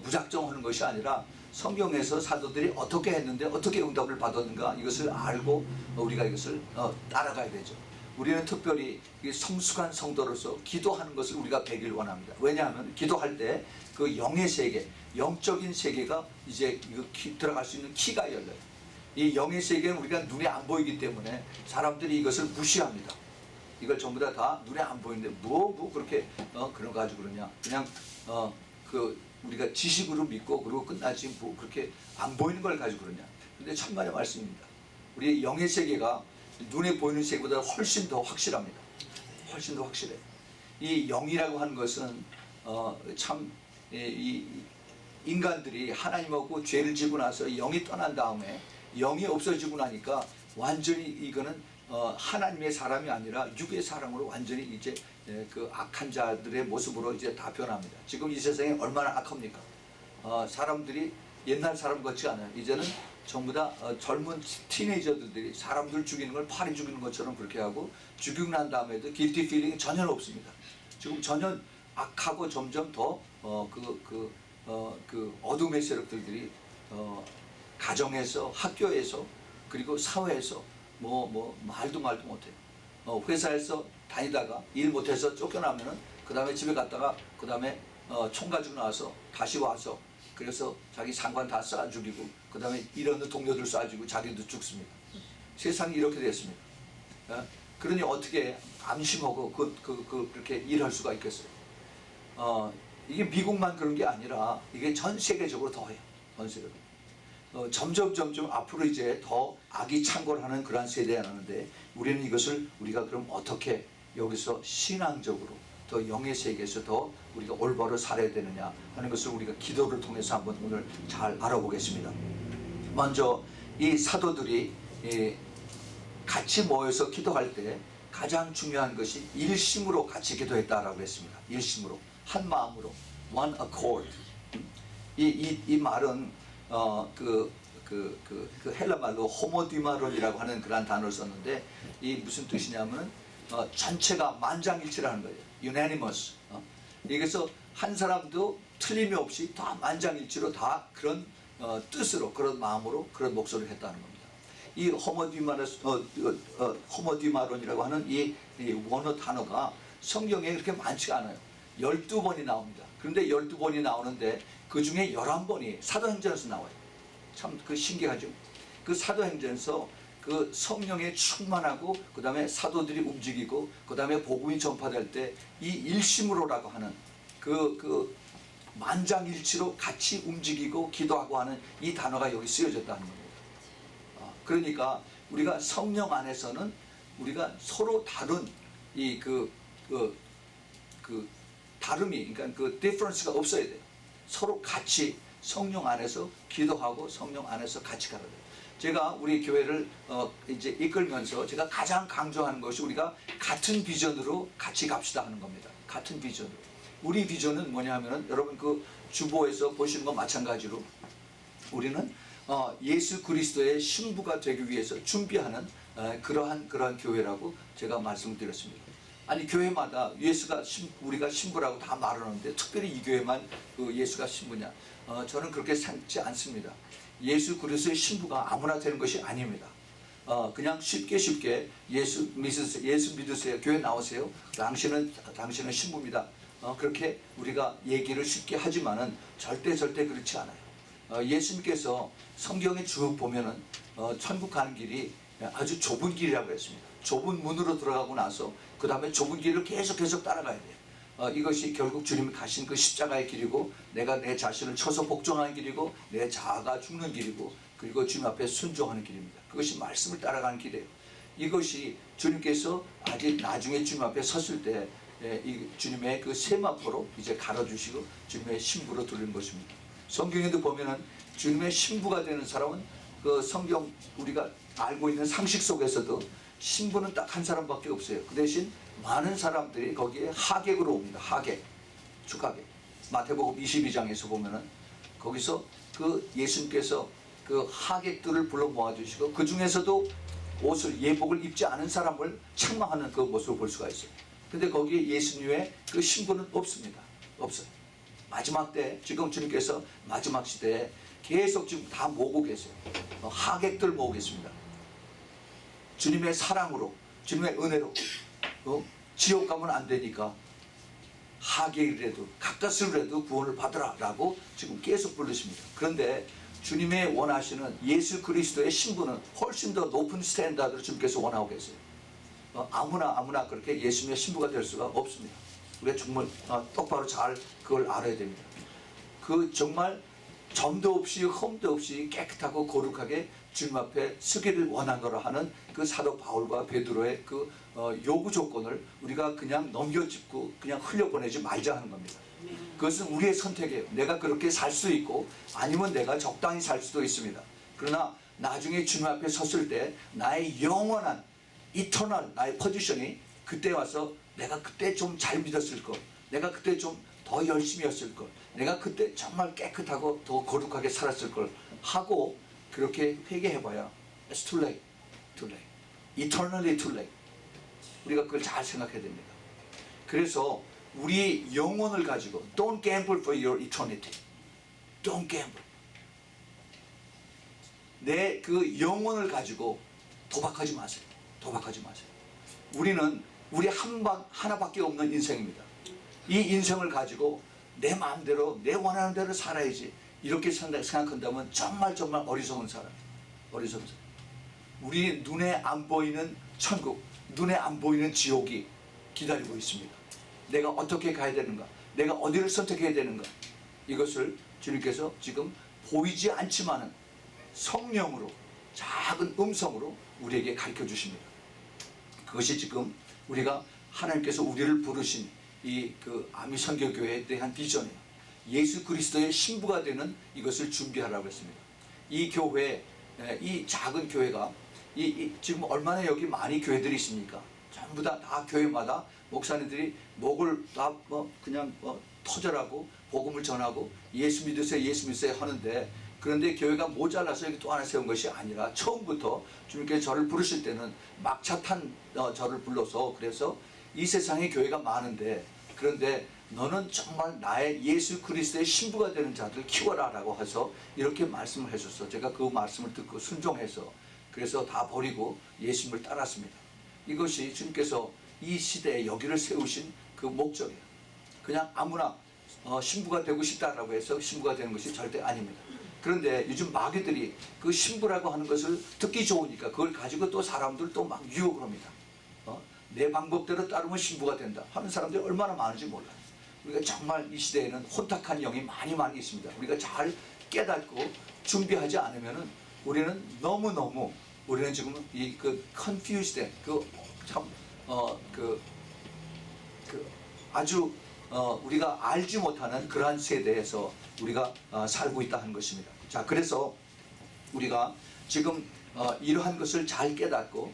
무작정 하는 것이 아니라 성경에서 사도들이 어떻게 했는데 어떻게 응답을 받았는가 이것을 알고 우리가 이것을 따라가야 되죠. 우리는 특별히 성숙한 성도로서 기도하는 것을 우리가 배기를 원합니다. 왜냐하면 기도할 때 그 영의 세계, 영적인 세계가 이제 들어갈 수 있는 키가 열려요. 이 영의 세계는 우리가 눈에 안 보이기 때문에 사람들이 이것을 무시합니다. 이걸 전부 다 눈에 안 보이는데 뭐 그렇게 그런 거 가지고 그러냐. 그냥 우리가 지식으로 믿고 그러고 끝나지 뭐 그렇게 안 보이는 걸 가지고 그러냐. 근데 천만의 말씀입니다. 우리 영의 세계가 눈에 보이는 세계보다 훨씬 더 확실합니다. 훨씬 더 확실해. 이 영이라고 하는 것은 이 인간들이 하나님하고 죄를 지고 나서 영이 떠난 다음에 영이 없어지고 나니까 완전히 이거는 하나님의 사람이 아니라 육의 사람으로 완전히 이제 그 악한 자들의 모습으로 이제 다 변합니다. 지금 이 세상에 얼마나 악합니까? 사람들이 옛날 사람 같지 않아요. 이제는 전부 다 젊은 티네이저들이 사람들 죽이는 걸 파리 죽이는 것처럼 그렇게 하고 죽이고 난 다음에도 길티 필링이 전혀 없습니다. 지금 전혀 악하고 점점 더 어둠의 세력들이 가정에서 학교에서 그리고 사회에서 말도 못해요. 회사에서 다니다가 일 못해서 쫓겨나면은 그 다음에 집에 갔다가 그 다음에 총 가지고 나와서 다시 와서 그래서 자기 상관 다 쏴 죽이고 그 다음에 일하는 동료들 쏴 죽이고 자기도 죽습니다. 세상이 이렇게 됐습니다. 그러니 어떻게 안심하고 그렇게 일할 수가 있겠어요? 이게 미국만 그런 게 아니라 이게 전 세계적으로 더해요. 전 세계적으로. 점점 앞으로 이제 더 악이 창궐하는 그러한 세대가 나는데 우리는 이것을 우리가 그럼 어떻게 여기서 신앙적으로 더 영의 세계에서 더 우리가 올바로 살아야 되느냐 하는 것을 우리가 기도를 통해서 한번 오늘 잘 알아보겠습니다. 먼저 이 사도들이 같이 모여서 기도할 때 가장 중요한 것이 일심으로 같이 기도했다라고 했습니다. 일심으로 한 마음으로 one accord. 이 말은 헬라 말로 호모디마론이라고 하는 그런 단어를 썼는데 이 무슨 뜻이냐면 전체가 만장일치라는 거예요. unanimous. 그래서 한 사람도 틀림이 없이 다 만장일치로 다 그런 뜻으로 그런 마음으로 그런 목소리를 했다는 겁니다. 이 호모디마론이라고 하는 이 원어 단어가 성경에 그렇게 많지가 않아요. 12번이 나옵니다. 그런데 12번이 나오는데 그 중에 11번이 사도행전에서 나와요. 참 신기하죠. 그 사도행전에서 그 성령에 충만하고 그 다음에 사도들이 움직이고 그 다음에 복음이 전파될 때 이 일심으로라고 하는 그 만장일치로 같이 움직이고 기도하고 하는 이 단어가 여기 쓰여졌다는 겁니다. 그러니까 우리가 성령 안에서는 우리가 서로 다른 다름이 그러니까 그 디퍼런스가 없어야 돼요. 서로 같이 성령 안에서 기도하고 성령 안에서 같이 가야 돼요. 제가 우리 교회를 이제 이끌면서 제가 가장 강조하는 것이 우리가 같은 비전으로 같이 갑시다 하는 겁니다. 같은 비전으로. 우리 비전은 뭐냐 하면은 여러분 그 주보에서 보시는 것 마찬가지로 우리는 예수 그리스도의 신부가 되기 위해서 준비하는 그러한 교회라고 제가 말씀드렸습니다. 아니 교회마다 우리가 신부라고 다 말하는데 특별히 이 교회만 예수가 신부냐? 저는 그렇게 생각지 않습니다. 예수 그리스도의 신부가 아무나 되는 것이 아닙니다. 그냥 쉽게 예수 믿으세요. 교회 나오세요. 당신은 신부입니다. 그렇게 우리가 얘기를 쉽게 하지만은 절대 그렇지 않아요. 예수님께서 성경에 쭉 보면은 천국 가는 길이 아주 좁은 길이라고 했습니다. 좁은 문으로 들어가고 나서 그 다음에 좁은 길을 계속 따라가야 돼요. 이것이 결국 주님이 가신 그 십자가의 길이고 내가 내 자신을 쳐서 복종하는 길이고 내 자아가 죽는 길이고 그리고 주님 앞에 순종하는 길입니다. 그것이 말씀을 따라가는 길이에요. 이것이 주님께서 아직 나중에 주님 앞에 섰을 때 이 주님의 그 세마포로 이제 갈아주시고 주님의 신부로 들리는 것입니다. 성경에도 보면은 주님의 신부가 되는 사람은 그 성경 우리가 알고 있는 상식 속에서도 신부는 딱 한 사람밖에 없어요. 그 대신 많은 사람들이 거기에 하객으로 옵니다. 하객, 축하객. 마태복음 22장에서 보면은 거기서 그 예수님께서 그 하객들을 불러 모아주시고 그 중에서도 예복을 입지 않은 사람을 책망하는 그 모습을 볼 수가 있어요. 근데 거기에 예수님의 그 신부는 없습니다. 없어요. 마지막 때, 지금 주님께서 마지막 시대에 계속 지금 다 모으고 계세요. 하객들 모으고 계십니다. 주님의 사랑으로, 주님의 은혜로 지옥 가면 안 되니까 하객이라도 가까스로라도 구원을 받으라 라고 지금 계속 부르십니다. 그런데 주님의 원하시는 예수 그리스도의 신분은 훨씬 더 높은 스탠다드를 주님께서 원하고 계세요. 아무나 그렇게 예수님의 신부가 될 수가 없습니다. 우리가 정말 똑바로 잘 그걸 알아야 됩니다. 그 정말 점도 없이 흠도 없이 깨끗하고 거룩하게 주님 앞에 서기를 원하노라 하는 그 사도 바울과 베드로의 그 요구 조건을 우리가 그냥 넘겨짚고 그냥 흘려보내지 말자 하는 겁니다. 그것은 우리의 선택이에요. 내가 그렇게 살 수도 있고 아니면 내가 적당히 살 수도 있습니다. 그러나 나중에 주님 앞에 섰을 때 나의 영원한 이터널 나의 포지션이 그때 와서 내가 그때 좀 잘 믿었을 걸, 내가 그때 좀 더 열심히 했을 걸, 내가 그때 정말 깨끗하고 더 거룩하게 살았을 걸 하고 그렇게 회개해봐야 It's too late, too late, eternally too late. 우리가 그걸 잘 생각해야 됩니다. 그래서 우리 영혼을 가지고 Don't gamble for your eternity. Don't gamble. 내 그 영혼을 가지고 도박하지 마세요. 도박하지 마세요. 우리 하나밖에 없는 인생입니다. 이 인생을 가지고 내 마음대로 내 원하는 대로 살아야지 이렇게 생각한다면 정말 어리석은 사람. 어리석은 사람. 우리 눈에 안 보이는 천국, 눈에 안 보이는 지옥이 기다리고 있습니다. 내가 어떻게 가야 되는가, 내가 어디를 선택해야 되는가, 이것을 주님께서 지금 보이지 않지만은 성령으로 작은 음성으로 우리에게 가르쳐 주십니다. 그것이 지금 우리가 하나님께서 우리를 부르신 이 그 아미 선교교회에 대한 비전이에요. 예수 그리스도의 신부가 되는 이것을 준비하라고 했습니다. 이 교회, 이 작은 교회가 지금 얼마나 여기 많이 교회들이 있습니까? 전부 다 교회마다 목사님들이 목을 다 그냥 터절하고 복음을 전하고 예수 믿으세요 하는데, 그런데 교회가 모자라서 여기 또 하나 세운 것이 아니라 처음부터 주님께서 저를 부르실 때는 막차 탄 저를 불러서, 그래서 이 세상에 교회가 많은데 그런데 너는 정말 나의 예수 그리스도의 신부가 되는 자들 키워라 라고 해서 이렇게 말씀을 해줬어. 제가 그 말씀을 듣고 순종해서 그래서 다 버리고 예수님을 따랐습니다. 이것이 주님께서 이 시대에 여기를 세우신 그 목적이에요. 그냥 아무나 신부가 되고 싶다라고 해서 신부가 되는 것이 절대 아닙니다. 그런데 요즘 마귀들이 그 신부라고 하는 것을 듣기 좋으니까 그걸 가지고 또 사람들 또 막 유혹을 합니다. 내 방법대로 따르면 신부가 된다 하는 사람들이 얼마나 많은지 몰라요. 우리가 정말 이 시대에는 혼탁한 영이 많이 있습니다. 우리가 잘 깨닫고 준비하지 않으면은 우리는 너무너무 우리는 지금 이 그 confused 아주 우리가 알지 못하는 그러한 세대에서 우리가 살고 있다 하는 것입니다. 자, 그래서 우리가 지금 이러한 것을 잘 깨닫고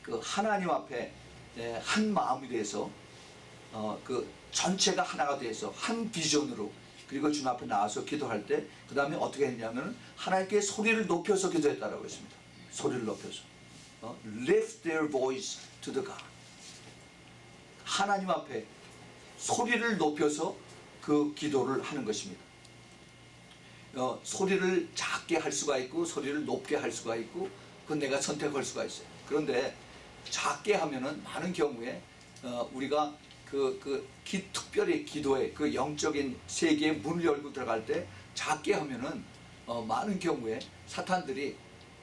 그 하나님 앞에 한 마음이 돼서 그 전체가 하나가 돼서 한 비전으로, 그리고 주님 앞에 나와서 기도할 때 그 다음에 어떻게 했냐면 하나님께 소리를 높여서 기도했다라고 했습니다. 소리를 높여서 lift their voice to the God. 하나님 앞에 소리를 높여서 그 기도를 하는 것입니다. 소리를 작게 할 수가 있고 소리를 높게 할 수가 있고 그건 내가 선택할 수가 있어요. 그런데 작게 하면은 많은 경우에 우리가 특별히 기도의 그 영적인 세계의 문을 열고 들어갈 때 작게 하면은 많은 경우에 사탄들이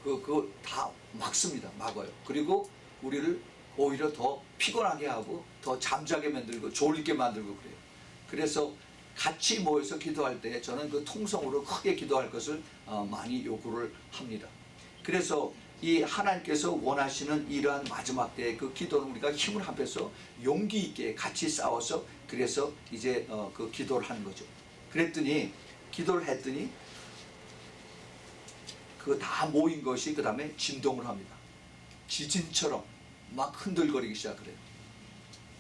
그거 다 막습니다. 막아요. 그리고 우리를 오히려 더 피곤하게 하고 더 잠자게 만들고 졸리게 만들고 그래요. 그래서 같이 모여서 기도할 때 저는 그 통성으로 크게 기도할 것을 많이 요구를 합니다. 그래서 이 하나님께서 원하시는 이러한 마지막 때의 그 기도는 우리가 힘을 합해서 용기 있게 같이 싸워서 그래서 이제 그 기도를 하는 거죠. 그랬더니 기도를 했더니 그 다 모인 것이 그 다음에 진동을 합니다. 지진처럼 막 흔들거리기 시작해요.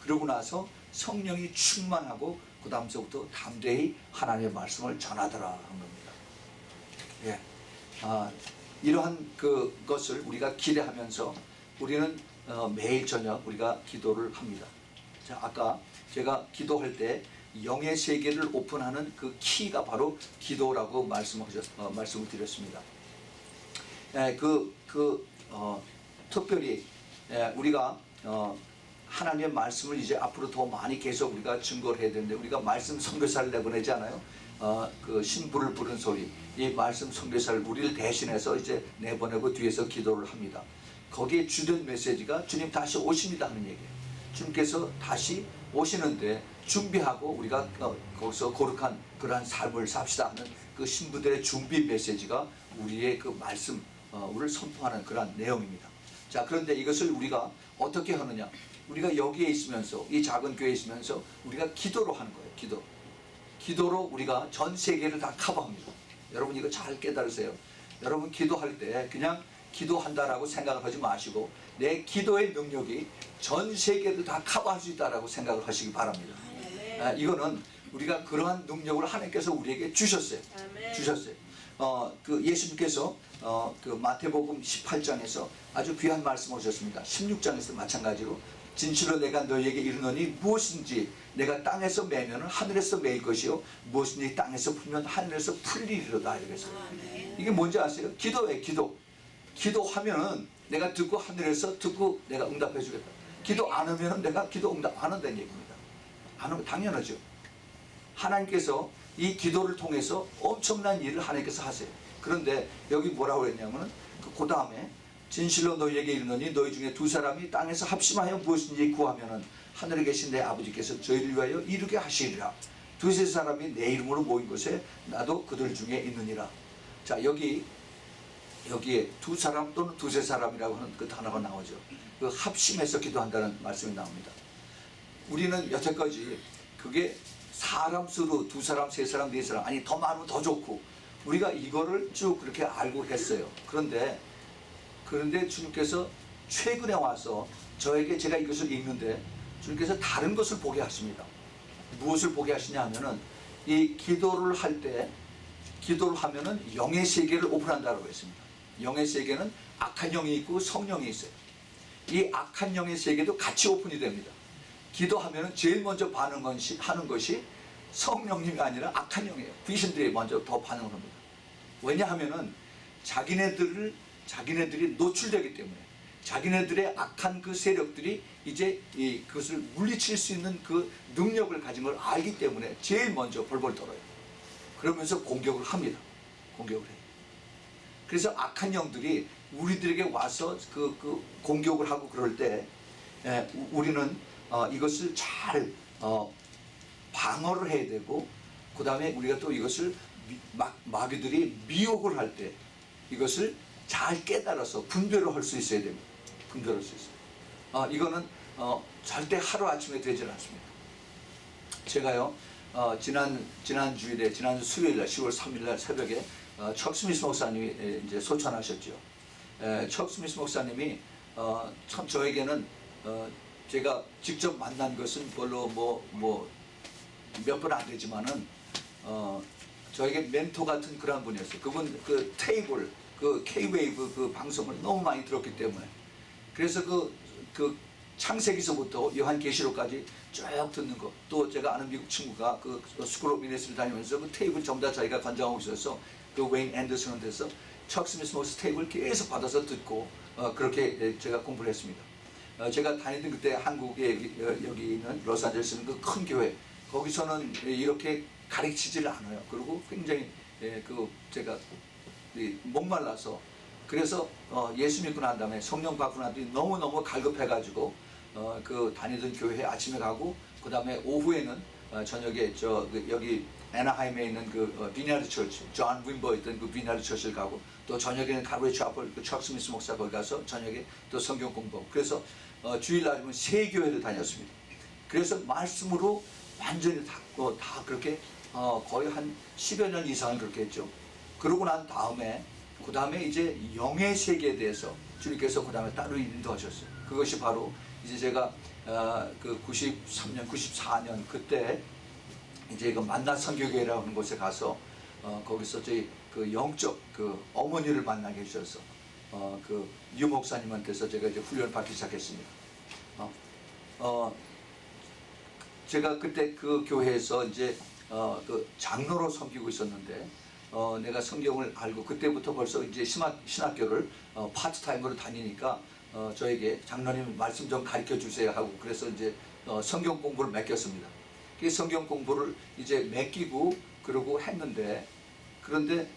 그러고 나서 성령이 충만하고 그 다음서부터 담대히 하나님의 말씀을 전하더라 하는 겁니다. 예. 이러한 것을 우리가 기대하면서 우리는 매일 저녁 우리가 기도를 합니다. 자, 아까 제가 기도할 때 영의 세계를 오픈하는 그 키가 바로 기도라고 말씀을 드렸습니다. 특별히 우리가 하나님의 말씀을 이제 앞으로 더 많이 계속 우리가 증거를 해야 되는데, 우리가 말씀 선교사를 내보내지 않아요? 그 신부를 부른 소리, 이 말씀 선교사를 우리를 대신해서 이제 내보내고 뒤에서 기도를 합니다. 거기에 주된 메시지가 주님 다시 오십니다 하는 얘기예요. 주님께서 다시 오시는데 준비하고 우리가 거기서 거룩한 그러한 삶을 삽시다 하는 그 신부들의 준비 메시지가 우리의 그 말씀 우리를 선포하는 그러한 내용입니다. 자, 그런데 이것을 우리가 어떻게 하느냐? 우리가 여기에 있으면서, 이 작은 교회에 있으면서 우리가 기도로 하는 거예요. 기도로 우리가 전 세계를 다 커버합니다. 여러분 이거 잘 깨달으세요. 여러분 기도할 때 그냥 기도한다라고 생각을 하지 마시고 내 기도의 능력이 전 세계를 다 커버할 수 있다라고 생각을 하시기 바랍니다. 이거는 우리가 그러한 능력을 하나님께서 우리에게 주셨어요. 그 예수님께서 그 마태복음 18장에서 아주 귀한 말씀을 하셨습니다. 16장에서 마찬가지로 진실로 내가 너희에게 이르노니 무엇인지 내가 땅에서 매면 하늘에서 매일 것이요 무엇인지 땅에서 풀면 하늘에서 풀리리로다 이렇게 했어요. 이게 뭔지 아세요? 기도예요. 기도하면은 내가 듣고 하늘에서 듣고 내가 응답해 주겠다. 기도 안 하면은 내가 기도 응답 안 한다는 얘기입니다. 안 하면 당연하죠. 하나님께서 이 기도를 통해서 엄청난 일을 하나님께서 하세요. 그런데 여기 뭐라고 했냐면은 그 다음에 진실로 너희에게 이르노니 너희 중에 두 사람이 땅에서 합심하여 무엇인지 구하면은 하늘에 계신 내 아버지께서 저희를 위하여 이루게 하시리라. 두세 사람이 내 이름으로 모인 곳에 나도 그들 중에 있느니라. 자, 여기에 두 사람 또는 두세 사람이라고 하는 그 단어가 나오죠. 그 합심해서 기도한다는 말씀이 나옵니다. 우리는 여태까지 그게 사람 수로 두 사람, 세 사람, 네 사람, 아니 더 많으면 더 좋고 우리가 이거를 쭉 그렇게 알고 했어요. 그런데 주님께서 최근에 와서 저에게 제가 이것을 읽는데 주님께서 다른 것을 보게 하십니다. 무엇을 보게 하시냐 하면은 이 기도를 할 때 기도를 하면은 영의 세계를 오픈한다고 했습니다. 영의 세계는 악한 영이 있고 성령이 있어요. 이 악한 영의 세계도 같이 오픈이 됩니다. 기도하면은 제일 먼저 하는 것이 성령님이 아니라 악한 영이에요. 귀신들이 먼저 더 반응을 합니다. 왜냐하면은 자기네들이 노출되기 때문에 자기네들의 악한 그 세력들이 이제 그것을 물리칠 수 있는 그 능력을 가진 걸 알기 때문에 제일 먼저 벌벌 떨어요. 그러면서 공격을 합니다. 공격을 해요. 그래서 악한 영들이 우리들에게 와서 그 공격을 하고 그럴 때 우리는 이것을 잘 방어를 해야 되고, 그 다음에 우리가 또 이것을 마귀들이 미혹을 할 때 이것을 잘 깨달아서 분별을 할 수 있어야 됩니다. 분별할 수 있어요. 이거는 절대 하루아침에 되질 않습니다. 제가요 지난 주일에 지난 수요일날 10월 3일날 새벽에 척 스미스 목사님이 이제 소천하셨죠. 척 스미스 목사님이 참 저에게는 제가 직접 만난 것은 별로 몇 번 안 되지만은 저에게 멘토 같은 그런 분이었어요. 그분 그 테이블 그 K-웨이브 그 방송을 너무 많이 들었기 때문에, 그래서 그 창세기서부터 요한계시록까지 쭉 듣는 거, 또 제가 아는 미국 친구가 그 스쿨 오브 미니스트리를 다니면서 그 테이블 전부 다 자기가 관장하고 있어서 그 웨인 앤더슨은 돼서 척 스미스 목사 테이블 계속 받아서 듣고 그렇게 제가 공부를 했습니다. 제가 다니던 그때 한국에 여기 있는 로스앤젤레스 있는 그 큰 교회, 거기서는 이렇게 가르치지를 않아요. 그리고 굉장히 제가 목말라서, 그래서 예수 믿고 난 다음에 성령 받고 난 뒤에 너무너무 갈급해가지고 그 다니던 교회에 아침에 가고, 그 다음에 오후에는 저녁에 여기 애나하임에 있는 그 비나드 처치, 존 윈버 있던 그 비나드 처치를 가고, 또 저녁에는 카브리 차플 그 척 스미스 목사 거기 가서 저녁에 또 성경 공부하고, 그래서 주일날이면 세 교회를 다녔습니다. 그래서 말씀으로 완전히 다 그렇게 거의 한 10여 년 이상을 그렇게 했죠. 그러고 난 다음에 그 다음에 이제 영의 세계에 대해서 주님께서 그 다음에 따로 인도하셨어요. 그것이 바로 이제 제가 그 93년, 94년 그때 이제 그 만나 선교교회라고 하는 곳에 가서 거기서 저희 그 영적 그 어머니를 만나게 해주셔서 그 유 목사님한테서 제가 이제 훈련을 받기 시작했습니다. 제가 그때 그 교회에서 이제 그 장로로 섬기고 있었는데 내가 성경을 알고 그때부터 벌써 이제 신학교를 파트타임으로 다니니까 저에게 장로님 말씀 좀 가르쳐 주세요 하고 그래서 이제 성경 공부를 맡겼습니다. 그 성경 공부를 이제 맡기고 그러고 했는데 그런데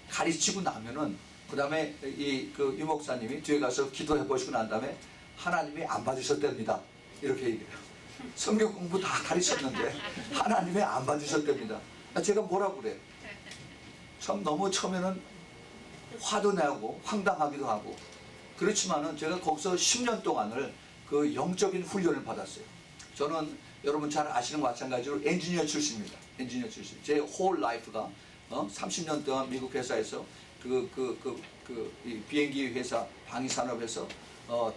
가르치고 나면은 그 다음에 이 목사님이 뒤에 가서 기도해 보시고 난 다음에 하나님이 안 받으셨답니다. 이렇게 얘기해요. 성경 공부 다 가르쳤는데 하나님이 안 받으셨답니다. 제가 뭐라고 그래요? 참 너무 처음에는 화도 내고 황당하기도 하고 그렇지만은 제가 거기서 10년 동안을 그 영적인 훈련을 받았어요. 저는 여러분 잘 아시는 마찬가지로 엔지니어 출신입니다. 엔지니어 출신. 제 홀 라이프가 30년 동안 미국 회사에서 이 비행기 회사 방위산업에서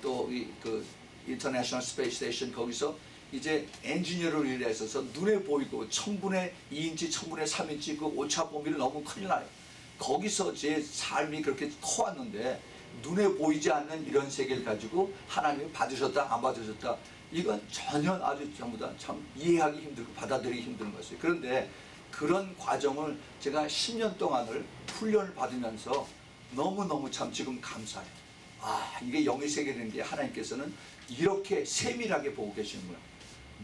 또 그 인터내셔널 스페이스 스테이션 거기서 이제 엔지니어로 일했어서 눈에 보이고 1000분의 2인치, 1000분의 3인치 그 오차 범위를 너무 큰일 나요. 거기서 제 삶이 그렇게 커왔는데 눈에 보이지 않는 이런 세계를 가지고 하나님이 받으셨다 안 받으셨다 이건 전혀 아주 전부 다 참 이해하기 힘들고 받아들이기 힘든 것이에요. 그런데 그런 과정을 제가 10년 동안을 훈련을 받으면서 너무너무 참 지금 감사해요. 이게 영의 세계라는 게 하나님께서는 이렇게 세밀하게 보고 계시는구나.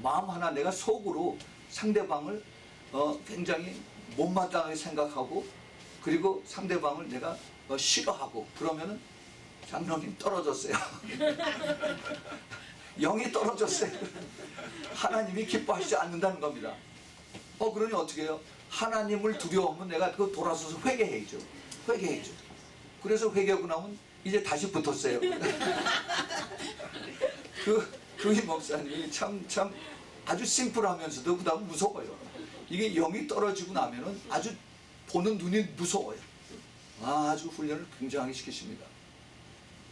마음 하나 내가 속으로 상대방을 굉장히 못마땅하게 생각하고 그리고 상대방을 내가 싫어하고 그러면은 장로님 떨어졌어요. 영이 떨어졌어요. 하나님이 기뻐하시지 않는다는 겁니다. 그러니 어떻게 해요? 하나님을 두려워하면 내가 그거 돌아서서 회개해야죠. 회개해야죠. 그래서 회개하고 나면 이제 다시 붙었어요. 그 목사님이 참 아주 심플하면서도 그 다음 무서워요. 이게 영이 떨어지고 나면은 아주 보는 눈이 무서워요. 아주 훈련을 굉장히 시키십니다.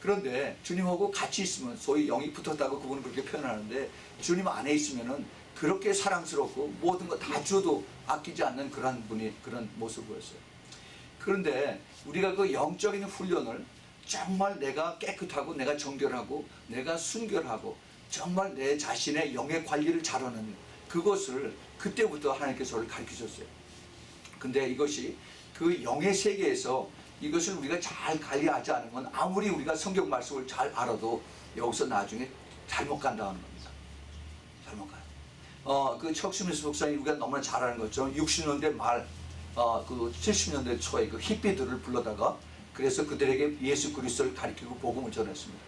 그런데 주님하고 같이 있으면 소위 영이 붙었다고 그분은 그렇게 표현하는데 주님 안에 있으면은 그렇게 사랑스럽고 모든 거 다 줘도 아끼지 않는 그런 분이 그런 모습을 보였어요. 그런데 우리가 그 영적인 훈련을 정말 내가 깨끗하고 내가 정결하고 내가 순결하고 정말 내 자신의 영의 관리를 잘하는 그것을 그때부터 하나님께서 저를 가르치셨어요. 근데 이것이 그 영의 세계에서 이것을 우리가 잘 관리하지 않으면 아무리 우리가 성경 말씀을 잘 알아도 여기서 나중에 잘못 간다는 겁니다. 잘못 가요. 그 척스미스 목사님 우리가 너무나 잘 아는 것처럼 60년대 말, 그 70년대 초에 그 히피들을 불러다가 그래서 그들에게 예수 그리스도를 가리키고 복음을 전했습니다.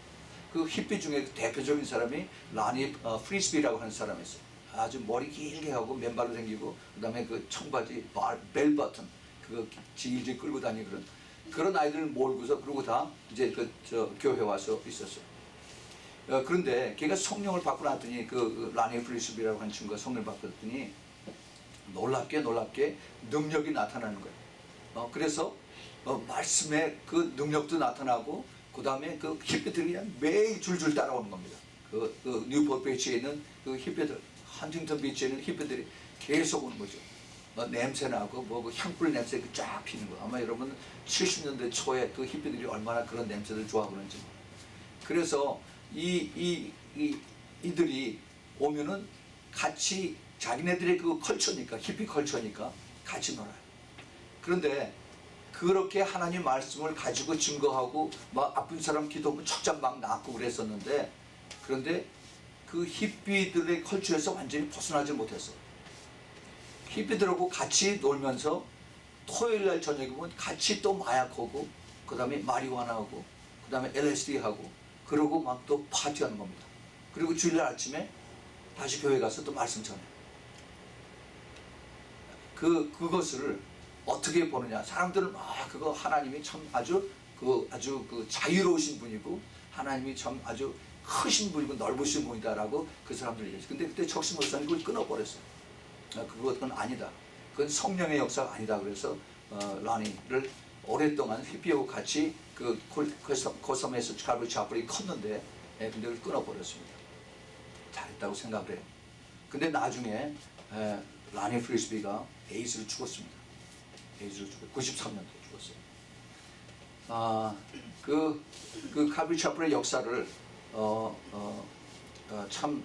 그 히피 중에 대표적인 사람이 라니 프리스비라고 하는 사람이었어요. 아주 머리 길게 하고 맨발로 생기고 그다음에 그 청바지 벨 버튼 그거 질질 끌고 다니는 그런 아이들을 몰고서 그러고 다 이제 교회 와서 있었어요. 그런데 걔가 성령을 받고 났더니 그 라니 프리스비라고 하는 친구가 성령을 받았더니 놀랍게 능력이 나타나는 거예요. 그래서 말씀의 그 능력도 나타나고 그 다음에 그 히피들이 그냥 매일 줄줄 따라오는 겁니다. 그 뉴포트 비치에 있는 그 히피들, 헌팅턴 비치에 있는 히피들이 계속 오는 거죠. 냄새나고 그 향불 냄새 쫙 피는 거. 아마 여러분 70년대 초에 그 히피들이 얼마나 그런 냄새를 좋아하고 그런지. 그래서 이들이 오면은 같이 자기네들의 그 컬처니까 히피 컬처니까 같이 놀아요. 그런데 그렇게 하나님 말씀을 가지고 증거하고 막 아픈 사람 기도하면 척장 막 낫고 그랬었는데 그런데 그 히피들의 컬처에서 완전히 벗어나지 못했어요. 히피들하고 같이 놀면서 토요일날 저녁에 보면 같이 또 마약하고 그 다음에 마리화나하고 그 다음에 LSD하고 그러고 막 또 파티하는 겁니다. 그리고 주일날 아침에 다시 교회 가서 또 말씀 전해요. 그것을 어떻게 보느냐. 사람들은 그거 하나님이 참 아주 자유로우신 분이고 하나님이 참 아주 크신 분이고 넓으신 분이다라고 그 사람들이 얘기했어요. 근데 그때 척스 목사님 그걸 끊어버렸어요. 그건 아니다. 그건 성령의 역사가 아니다. 그래서 라니를 오랫동안 히피하고 같이 그 고섬에서 칼브리 차플이 컸는데 근데 그걸 끊어버렸습니다. 잘했다고 생각을 해요. 근데 나중에 라니 프리스비가 에이즈로 죽었습니다. 에이즈로 죽었어요. 93년도에 죽었어요. 그 칼브리 차플의 역사를 참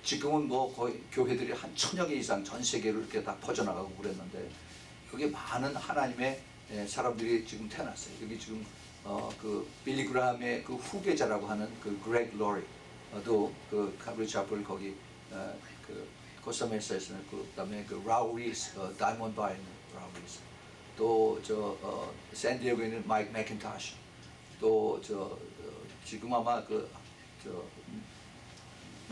지금은 뭐 거의 교회들이 한 1000여 개 이상 전 세계로 이렇게 다 퍼져나가고 그랬는데 여기 많은 하나님의 사람들이 지금 태어났어요. 여기 지금 그 빌리 그라함의 그 후계자라고 하는 그 그렉 로리도 그 칼버리 차플 거기 그 코스타메사에 있는 그다음에 그 라우리스 다이몬드 바에 있는 라우리스 또 저 샌디에고에 있는 마이크 맥킨토시 또 저 지금 아마 그 저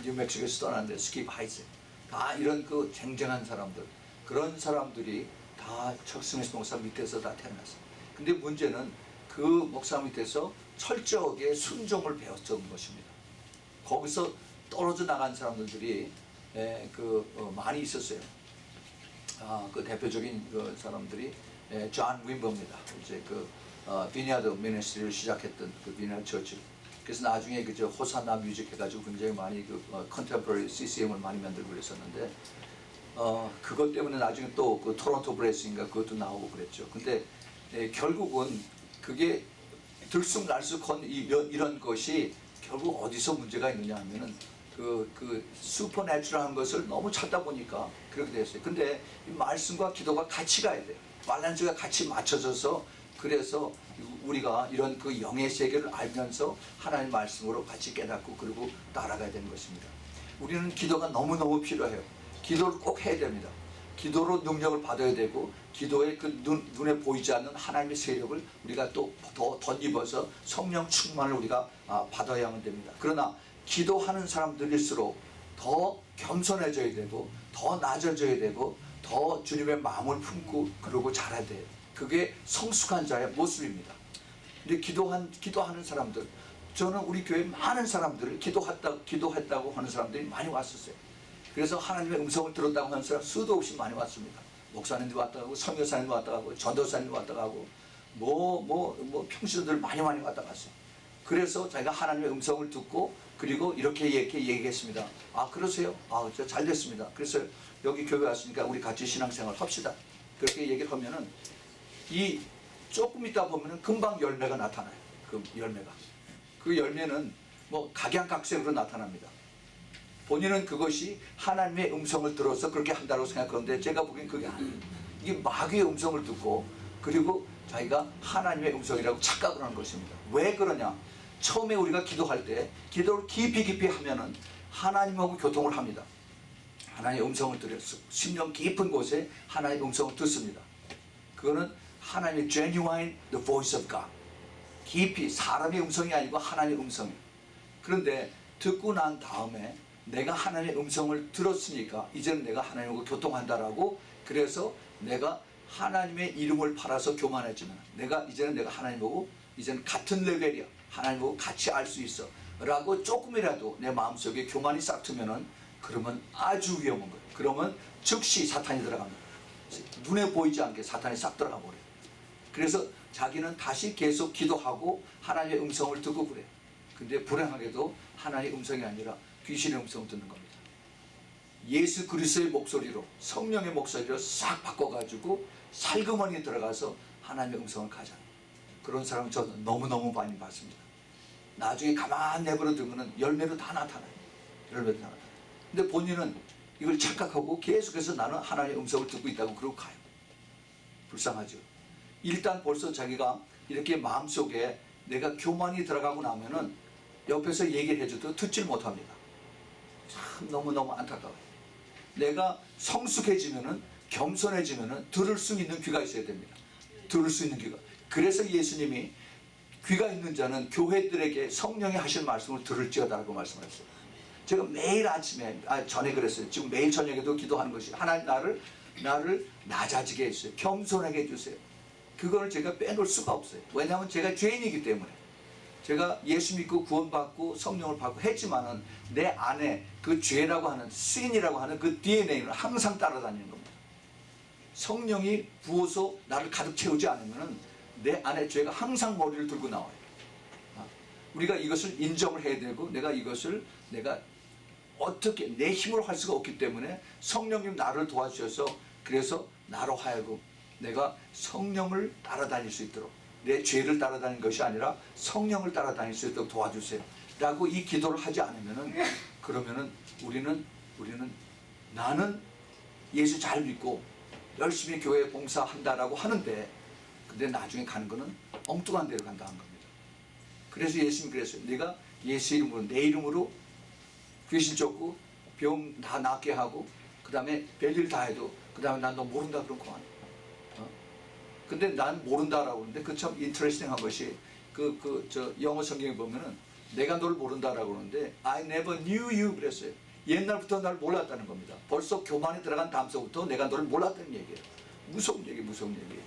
뉴멕시코에서 떠났는데 스킵 하이즈 다 이런 그 쟁쟁한 사람들 그런 사람들이 다 척 스미스 목사 밑에서 다 태어났어요. 근데 문제는 그 목사 밑에서 철저하게 순종을 배웠던 것입니다. 거기서 떨어져 나간 사람들이 많이 있었어요. 그 대표적인 그 사람들이 존 윈버입니다. 이제 그 비니아드 미니스트리를 시작했던 그 비니아드 처치. 그래서 나중에 그저 호사나 뮤직 해가지고 굉장히 많이 그 컨템포러리 CCM을 많이 만들고 그랬었는데 그것 때문에 나중에 또 그 토론토 브레스인가 그것도 나오고 그랬죠. 근데 결국은 그게 들쑥날쑥한 이런 것이 결국 어디서 문제가 있느냐 하면은 그 슈퍼내추럴한 것을 너무 찾다 보니까 그렇게 됐어요. 근데 이 말씀과 기도가 같이 가야 돼요. 밸런스가 같이 맞춰져서 그래서 우리가 이런 그 영의 세계를 알면서 하나님의 말씀으로 같이 깨닫고 그리고 따라가야 되는 것입니다. 우리는 기도가 너무너무 필요해요. 기도를 꼭 해야 됩니다. 기도로 능력을 받아야 되고 기도의 그 눈에 보이지 않는 하나님의 세력을 우리가 또 더 덧입어서 성령 충만을 우리가 받아야만 됩니다. 그러나 기도하는 사람들일수록 더 겸손해져야 되고 더 낮아져야 되고 더 주님의 마음을 품고 그러고 자라야 돼요. 그게 성숙한 자의 모습입니다. 근데 기도하는 사람들 저는 우리 교회 많은 사람들을 기도했다고 하는 사람들이 많이 왔었어요. 그래서 하나님의 음성을 들었다고 하는 사람 수도 없이 많이 왔습니다. 목사님도 왔다 가고 선교사님도 왔다 가고 전도사님도 왔다 가고 평신도들 많이 왔다 갔어요. 그래서 자기가 하나님의 음성을 듣고 그리고 이렇게 얘기했습니다. 아 그러세요? 저 잘 됐습니다. 그래서 여기 교회 왔으니까 우리 같이 신앙생활 합시다. 그렇게 얘기를 하면은 이 조금 있다 보면은 금방 열매가 나타나요. 그 열매는 뭐 각양각색으로 나타납니다. 본인은 그것이 하나님의 음성을 들어서 그렇게 한다고 생각하는데 제가 보기엔 그게 아니에요. 이게 마귀의 음성을 듣고 그리고 자기가 하나님의 음성이라고 착각을 하는 것입니다. 왜 그러냐? 처음에 우리가 기도할 때 기도를 깊이 하면은 하나님하고 교통을 합니다. 하나님의 음성을 들어서 심령 깊은 곳에 하나님의 음성을 듣습니다. 그거는 하나님의 genuine the voice of God. 깊이 사람의 음성이 아니고 하나님의 음성이에요. 그런데 듣고 난 다음에 내가 하나님의 음성을 들었으니까 이제는 내가 하나님하고 교통한다라고 그래서 내가 하나님의 이름을 팔아서 교만해지면 이제는 내가 하나님하고 이제는 같은 레벨이야. 하나님하고 같이 알 수 있어. 라고 조금이라도 내 마음속에 교만이 싹트면은 그러면 아주 위험한 거예요. 그러면 즉시 사탄이 들어갑니다. 눈에 보이지 않게 사탄이 싹 들어가 버려요. 그래서 자기는 다시 계속 기도하고 하나님의 음성을 듣고 그래요. 근데 불행하게도 하나님의 음성이 아니라 귀신의 음성을 듣는 겁니다. 예수 그리스도의 목소리로 성령의 목소리로 싹 바꿔가지고 살그머니 들어가서 하나님의 음성을 가잖아요. 그런 사람은 저는 너무너무 많이 봤습니다. 나중에 가만 내버려 두면 열매로 다 나타나요. 근데 본인은 이걸 착각하고 계속해서 나는 하나님의 음성을 듣고 있다고 그러고 가요. 불쌍하죠. 일단 벌써 자기가 이렇게 마음속에 내가 교만이 들어가고 나면은 옆에서 얘기를 해줘도 듣질 못합니다. 참 너무너무 안타까워요. 내가 성숙해지면은 겸손해지면은 들을 수 있는 귀가 있어야 됩니다. 들을 수 있는 귀가. 그래서 예수님이 귀가 있는 자는 교회들에게 성령이 하실 말씀을 들을지어다라고 말씀하셨어요. 제가 매일 아침에 전에 그랬어요. 지금 매일 저녁에도 기도하는 것이 하나님 나를 낮아지게 해주세요. 겸손하게 해주세요. 그걸 제가 빼놓을 수가 없어요. 왜냐하면 제가 죄인이기 때문에. 제가 예수 믿고 구원받고 성령을 받고 했지만은 내 안에 그 죄라고 하는 신이라고 하는 그 DNA는 항상 따라다니는 겁니다. 성령이 부어서 나를 가득 채우지 않으면은 내 안에 죄가 항상 머리를 들고 나와요. 우리가 이것을 인정을 해야 되고 내가 어떻게 내 힘으로 할 수가 없기 때문에 성령님 나를 도와주셔서 그래서 나로 하여금 내가 성령을 따라다닐 수 있도록 내 죄를 따라다니는 것이 아니라 성령을 따라다닐 수 있도록 도와주세요 라고 이 기도를 하지 않으면은 그러면은 우리는 우리는 나는 예수 잘 믿고 열심히 교회 봉사한다라고 하는데 근데 나중에 가는 거는 엉뚱한 데로 간다는 겁니다. 그래서 예수님이 그랬어요. 네가 예수 이름으로 내 이름으로 귀신 쫓고 병 다 낫게 하고 그 다음에 별일 다 해도 그 다음에 난 너 모른다 그런 거 아니야. 근데 난 모른다라고 하는데 그 참 인터레스팅한 것이 저 영어 성경에 보면은 내가 널 모른다라고 하는데 I never knew you 그랬어요. 옛날부터 날 몰랐다는 겁니다. 벌써 교만에 들어간 다음서부터 내가 너를 몰랐다는 얘기예요. 무서운 얘기예요.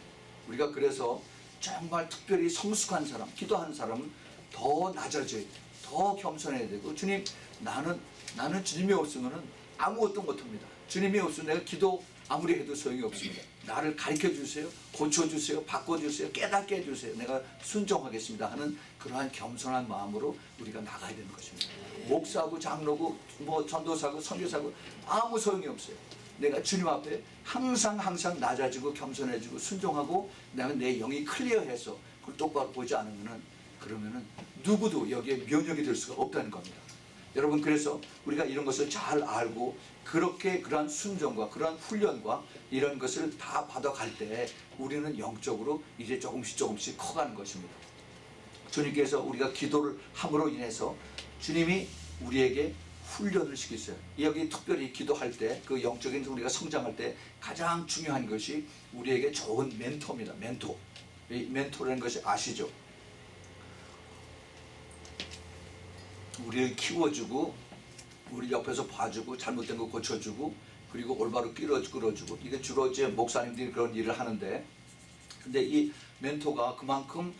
우리가 그래서 정말 특별히 성숙한 사람, 기도하는 사람은 더 낮아져야 돼요. 더 겸손해야 되고 주님 나는 주님이 없으면은 아무것도 못합니다. 주님이 없으면 내가 기도 아무리 해도 소용이 없습니다. 나를 가르쳐 주세요. 고쳐 주세요. 바꿔 주세요. 깨닫게 해 주세요. 내가 순종하겠습니다 하는 그러한 겸손한 마음으로 우리가 나가야 되는 것입니다. 목사고 장로고 뭐 전도사고 선교사고 아무 소용이 없어요. 내가 주님 앞에 항상 낮아지고 겸손해지고 순종하고 그다음에 내 영이 클리어해서 그걸 똑바로 보지 않으면은 그러면은 누구도 여기에 면역이 될 수가 없다는 겁니다. 여러분 그래서 우리가 이런 것을 잘 알고 그렇게 그러한 순종과 그러한 훈련과 이런 것을 다 받아갈 때 우리는 영적으로 이제 조금씩 커가는 것입니다. 주님께서 우리가 기도를 함으로 인해서 주님이 우리에게 훈련을 시키세요. 여기 특별히 기도할 때 그 영적인 우리가 성장할 때 가장 중요한 것이 우리에게 좋은 멘토입니다. 멘토. 이 멘토라는 것이 아시죠? 우리를 키워주고 우리 옆에서 봐주고 잘못된 거 고쳐주고 그리고 올바로 끌어주고 이게 주로 이제 목사님들이 그런 일을 하는데 근데 이 멘토가 그만큼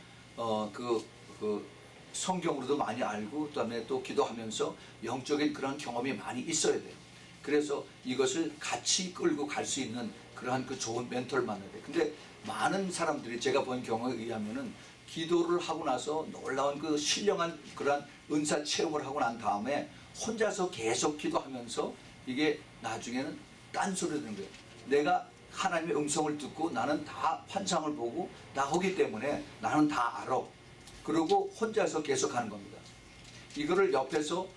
성경으로도 많이 알고 그다음에 또 기도하면서 영적인 그런 경험이 많이 있어야 돼요. 그래서 이것을 같이 끌고 갈 수 있는 그러한 그 좋은 멘토를 만나야 돼요. 근데 많은 사람들이 제가 본 경험에 의하면은 기도를 하고 나서 놀라운 그 신령한 그러한 은사 체험을 하고 난 다음에 혼자서 계속 기도하면서 이게 나중에는 딴소리 되는 거예요. 내가 하나님의 음성을 듣고 나는 다 환상을 보고 나오기 때문에 나는 다 알아. 그러고 혼자서 계속 하는 겁니다. 이거를 옆에서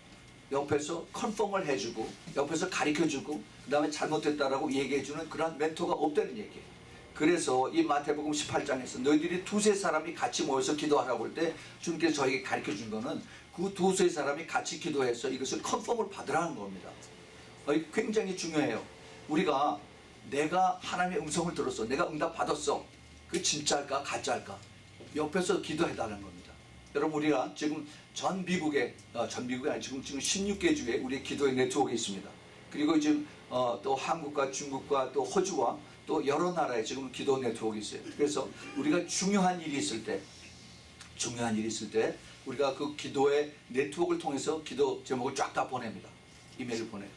컨펌을 해주고 옆에서 가르쳐주고 그 다음에 잘못됐다라고 얘기해주는 그런 멘토가 없다는 얘기예요. 그래서 이 마태복음 18장에서 너희들이 두세 사람이 같이 모여서 기도하라고 할 때 주님께서 저에게 가르쳐준 거는 그 두세 사람이 같이 기도해서 이것을 컨펌을 받으라는 겁니다. 굉장히 중요해요. 우리가 내가 하나님의 음성을 들었어. 내가 응답 받았어. 그게 진짜일까 가짜일까? 옆에서 기도해달라는 겁니다. 여러분 우리가 지금 전 미국이 아니라 지금 16개 주에 우리 기도의 네트워크가 있습니다. 그리고 지금 또 한국과 중국과 또 호주와 또 여러 나라에 지금 기도 네트워크가 있어요. 그래서 우리가 중요한 일이 있을 때 우리가 그 기도의 네트워크를 통해서 기도 제목을 쫙 다 보냅니다. 이메일을 보내요.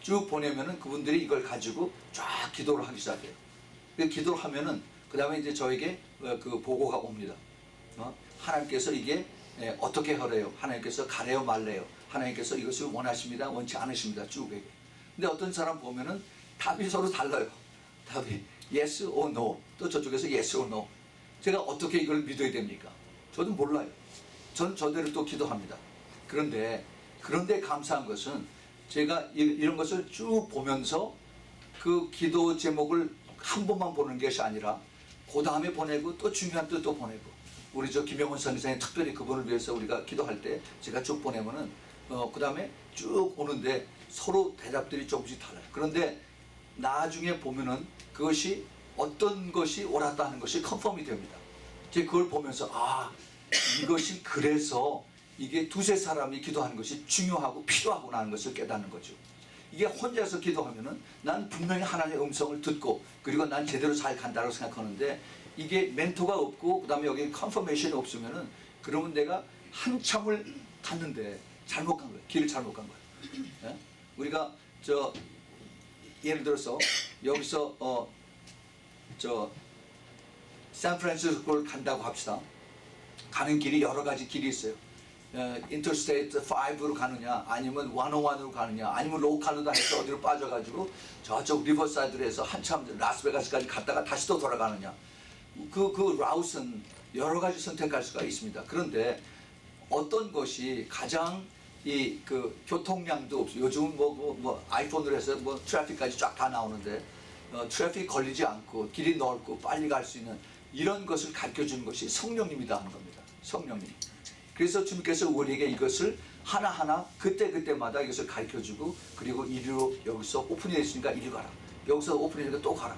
쭉 보내면은 그분들이 이걸 가지고 쫙 기도를 하기 시작해요. 기도를 하면은 그 다음에 이제 저에게 그 보고가 옵니다. 하나님께서 이게 어떻게 하래요? 하나님께서 가래요 말래요? 하나님께서 이것을 원하십니다? 원치 않으십니다? 쭉 얘기해요. 근데 어떤 사람 보면은 답이 서로 달라요. 답이 yes or no. 또 저쪽에서 yes or no. 제가 어떻게 이걸 믿어야 됩니까? 저도 몰라요. 전 저대로 또 기도합니다. 그런데 감사한 것은 제가 이런 것을 쭉 보면서 그 기도 제목을 한 번만 보는 것이 아니라 그 다음에 보내고 또 중요한 또 보내고 우리 저 김영훈 선교사님 특별히 그분을 위해서 우리가 기도할 때 제가 쭉 보내면은 그 다음에 쭉 오는데 서로 대답들이 조금씩 달라요. 그런데 나중에 보면은 그것이 어떤 것이 옳았다 하는 것이 컨펌이 됩니다. 제가 그걸 보면서 이것이 그래서 이게 두세 사람이 기도하는 것이 중요하고 필요하구나 하는 것을 깨닫는 거죠. 이게 혼자서 기도하면은 난 분명히 하나님의 음성을 듣고 그리고 난 제대로 잘 간다고 생각하는데 이게 멘토가 없고 그 다음에 여기 컨퍼메이션이 없으면은 그러면 내가 한참을 갔는데 잘못 간 거예요. 길을 잘못 간 거예요. 예? 우리가 예를 들어서 여기서 샌프란시스코를 간다고 합시다. 가는 길이 여러 가지 길이 있어요. 인터스테이트 5로 가느냐 아니면 101으로 가느냐 아니면 로컬로다 해서 어디로 빠져가지고 저쪽 리버사이드로 해서 한참 라스베가스까지 갔다가 다시 또 돌아가느냐 그 라우스는 여러 가지 선택할 수가 있습니다. 그런데 어떤 것이 가장 이 그 교통량도 없어. 요즘은 뭐 아이폰으로 해서 뭐 트래픽까지 쫙 다 나오는데 트래픽 걸리지 않고 길이 넓고 빨리 갈 수 있는 이런 것을 가르쳐 주는 것이 성령님이다 하는 겁니다. 성령님. 그래서 주님께서 우리에게 이것을 하나하나 그때그때마다 이것을 가르쳐 주고, 그리고 이리로 여기서 오픈이 됐으니까 이리 가라. 여기서 오픈이 되니까 또 가라.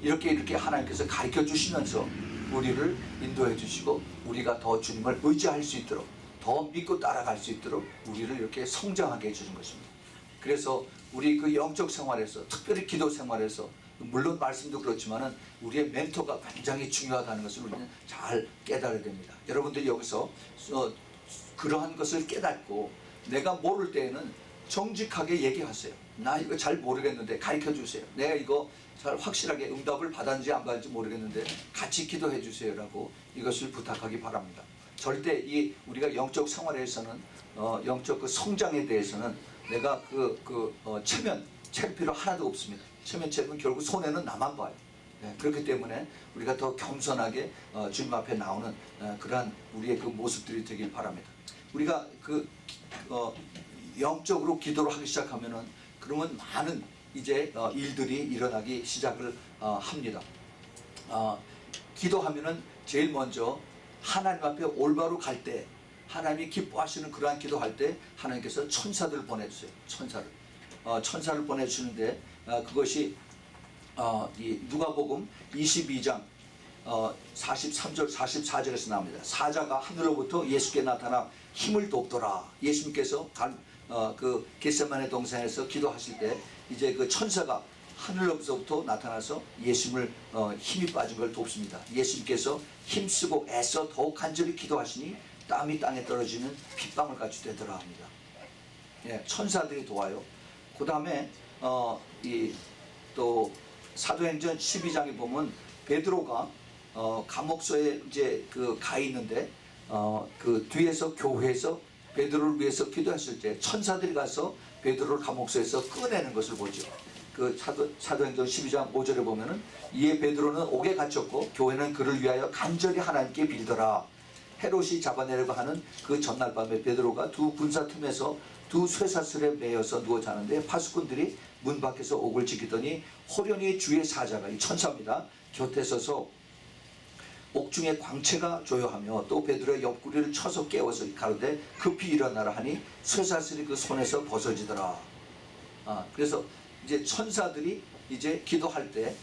이렇게 하나님께서 가르쳐 주시면서 우리를 인도해 주시고, 우리가 더 주님을 의지할 수 있도록, 더 믿고 따라갈 수 있도록 우리를 이렇게 성장하게 해주는 것입니다. 그래서 우리 그 영적 생활에서, 특별히 기도 생활에서, 물론 말씀도 그렇지만은 우리의 멘토가 굉장히 중요하다는 것을 우리는 잘 깨달아야 됩니다. 여러분들이 여기서 그러한 것을 깨닫고, 내가 모를 때에는 정직하게 얘기하세요. 나 이거 잘 모르겠는데 가르쳐 주세요. 내가 이거 잘 확실하게 응답을 받았는지 안 받았는지 모르겠는데 같이 기도해 주세요라고 이것을 부탁하기 바랍니다. 절대 우리가 영적 생활에서는 영적 그 성장에 대해서는 내가 체면 필요 하나도 없습니다. 체면 결국 손해는 나만 봐요. 그렇기 때문에 우리가 더 겸손하게 주님 앞에 나오는 그러한 우리의 그 모습들이 되길 바랍니다. 우리가 영적으로 기도를 하기 시작하면은, 그러면 많은 이제 일들이 일어나기 시작을 합니다. 기도하면은 제일 먼저 하나님 앞에 올바로 갈 때, 하나님이 기뻐하시는 그러한 기도할 때 하나님께서 천사들을 보내주세요. 천사를 보내주시는데 그것이 이 누가복음 22장 43절 44절에서 나옵니다. 사자가 하늘로부터 예수께 나타나 힘을 돕더라. 예수님께서 그 겟세마네 동산에서 기도하실 때 이제 그 천사가 하늘로부터 나타나서 예수님을 힘이 빠진 걸 돕습니다. 예수님께서 힘쓰고 애써 더욱 간절히 기도하시니 땀이 땅에 떨어지는 핏방울 같이 되더라 합니다. 천사들이 도와요. 그 다음에 또 사도행전 12장에 보면 베드로가 감옥소에 이제 가 있는데 그 뒤에서 교회에서 베드로를 위해서 기도했을 때 천사들이 가서 베드로를 감옥소에서 꺼내는 것을 보죠. 그 사도행전 12장 5절에 보면은, 이에 베드로는 옥에 갇혔고 교회는 그를 위하여 간절히 하나님께 빌더라. 헤롯이 잡아내려고 하는 그 전날 밤에 베드로가 두 군사 틈에서 두 쇠사슬에 매여서 누워 자는데 파수꾼들이 문 밖에서 옥을 지키더니 호련히 주의 사자가, 이 천사입니다, 곁에 서서 옥중에 광채가 조여하며 또 베드로의 옆구리를 쳐서 깨워서 가로되 급히 일어나라 하니 쇠사슬이 그 손에서 벗어지더라. 그래서 이제 천사들이 이제 기도할 때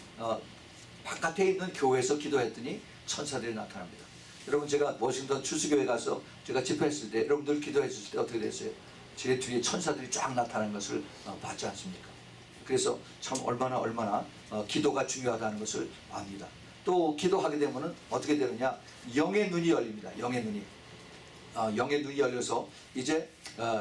바깥에 있는 교회에서 기도했더니 천사들이 나타납니다. 여러분, 제가 워싱턴 추수교회 가서 제가 집회했을 때, 여러분들 기도했을 때 어떻게 됐어요? 제 뒤에 천사들이 쫙 나타나는 것을 봤지 않습니까? 그래서 참 얼마나 기도가 중요하다는 것을 압니다. 또 기도하게 되면은 어떻게 되느냐? 영의 눈이 열립니다. 영의 눈이 열려서 이제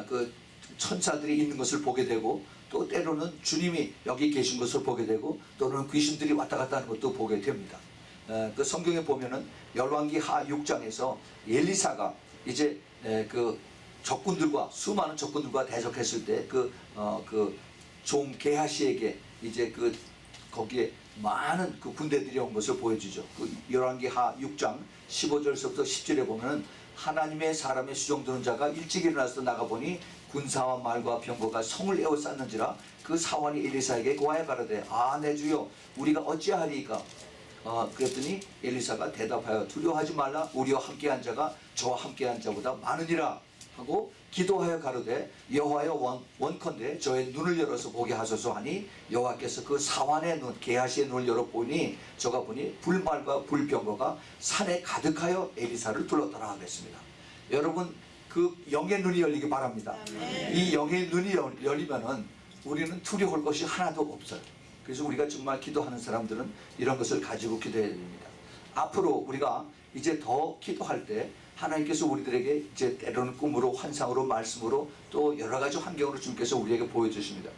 그 천사들이 있는 것을 보게 되고, 또 때로는 주님이 여기 계신 것을 보게 되고, 또는 귀신들이 왔다 갔다 하는 것도 보게 됩니다. 그 성경에 보면은 열왕기 하 6장에서 엘리사가 이제 그 적군들과, 수많은 적군들과 대적했을 때 그 종 게하시에게 이제 거기에 많은 그 군대들이 온 것을 보여주죠. 그 열왕기 하 6장 15절서부터 10절에 보면은, 하나님의 사람의 수종드는 자가 일찍 일어나서 나가보니 군사와 말과 병거가 성을 에워쌌는지라. 그 사환이 엘리사에게 고하여 가로되, 내 주여, 우리가 어찌하리이까? 그랬더니 엘리사가 대답하여, 두려워하지 말라. 우리와 함께한 자가 저와 함께한 자보다 많으니라 하고 기도하여 가로되, 여호와여, 원컨대 저의 눈을 열어서 보게 하소서 하니 여호와께서 그 사환의 눈, 게하시의 눈을 열어 보니 저가 보니 불말과 불병거가 산에 가득하여 엘리사를 둘렀더라 하겠습니다. 여러분, 그 영의 눈이 열리기 바랍니다. 이 영의 눈이 열리면은 우리는 두려울 것이 하나도 없어요. 그래서 우리가 정말 기도하는 사람들은 이런 것을 가지고 기도해야 됩니다. 앞으로 우리가 이제 더 기도할 때 하나님께서 우리들에게 이제 때로는 꿈으로, 환상으로, 말씀으로, 또 여러 가지 환경으로 주님께서 우리에게 보여주십니다.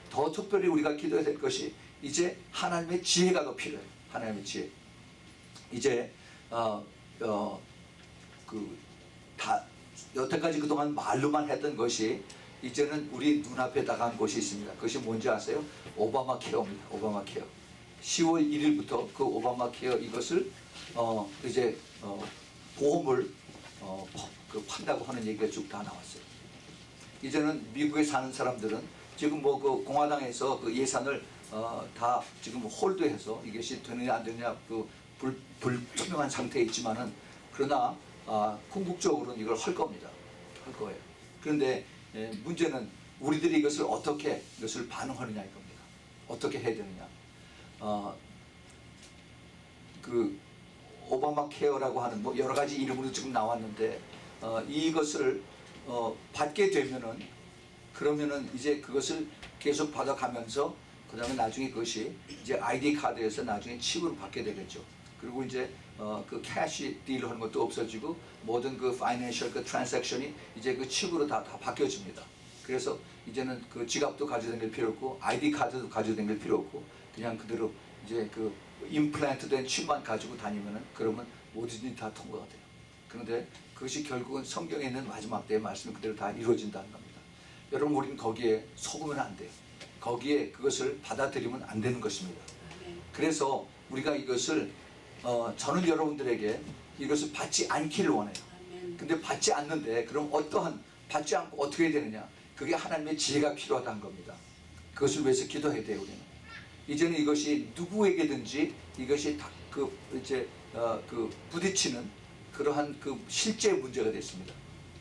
더 특별히 우리가 기도해야 될 것이 이제 하나님의 지혜가 더 필요해요. 하나님의 지혜. 이제 여태까지 그동안 말로만 했던 것이 이제는 우리 눈앞에 다가온 곳이 있습니다. 그것이 뭔지 아세요? 오바마 케어입니다. 오바마 케어. 10월 1일부터 그 오바마 케어 이것을 보험을 판다고 하는 얘기가 쭉 다 나왔어요. 이제는 미국에 사는 사람들은 지금 뭐 그 공화당에서 그 예산을 다 지금 홀드해서 이것이 되느냐 안 되느냐 그 불투명한 상태에 있지만은 그러나 궁극적으로는 이걸 할 겁니다. 할 거예요. 그런데 문제는 우리들이 이것을 어떻게 이것을 반응하느냐일 겁니다. 어떻게 해야 되느냐. 그 오바마 케어라고 하는 뭐 여러 가지 이름으로 지금 나왔는데 이것을 받게 되면은 그러면은 이제 그것을 계속 받아가면서 그 다음에 나중에 그것이 이제 ID 카드에서 나중에 칩으로 받게 되겠죠. 그리고 이제 그 캐시 딜 하는 것도 없어지고 모든 그 파이낸셜 그 트랜잭션이 이제 그 칩으로 다 바뀌어집니다. 그래서 이제는 그 지갑도 가지고 다닐 필요 없고 ID 카드도 가지고 다닐 필요 없고 그냥 그대로 이제 그 임플란트 된 칩만 가지고 다니면은 그러면 뭐든지 다 통과가 돼요. 그런데 그것이 결국은 성경에 있는 마지막 때의 말씀 그대로 다 이루어진다는 겁니다. 여러분 우리는 거기에 속으면 안 돼요. 거기에 그것을 받아들이면 안 되는 것입니다. 그래서 우리가 이것을 저는 여러분들에게 이것을 받지 않기를 원해요. 근데 받지 않는데 그럼 어떠한 받지 않고 어떻게 해야 되느냐? 그게 하나님의 지혜가 필요하다는 겁니다. 그것을 위해서 기도해야 돼요. 우리는 이제는 이것이 누구에게든지 이것이 그 이제 그 부딪히는 그러한 그 실제 문제가 됐습니다.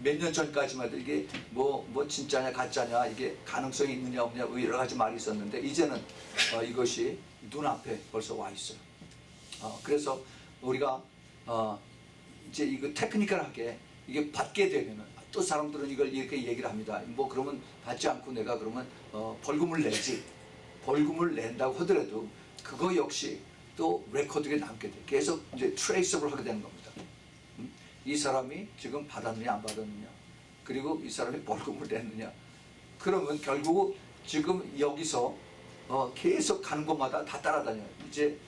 몇 년 전까지만 해도 이게 뭐 진짜냐 가짜냐 이게 가능성이 있느냐 없느냐 여러 가지 말이 있었는데 이제는 이것이 눈앞에 벌써 와 있어요. 그래서 우리가 이제 이거 테크니컬하게 이게 받게 되면은 또 사람들은 이걸 이렇게 얘기를 합니다. 뭐 그러면 받지 않고 내가 그러면 벌금을 내지. 벌금을 낸다고 하더라도 그거 역시 또 레코드에 남게 돼. 계속 이제 트레이서블 하게 되는 겁니다. 이 사람이 지금 받았느냐 안 받았느냐 그리고 이 사람이 벌금을 냈느냐 그러면 결국 지금 여기서 계속 가는 곳마다 다 따라다녀요. 이제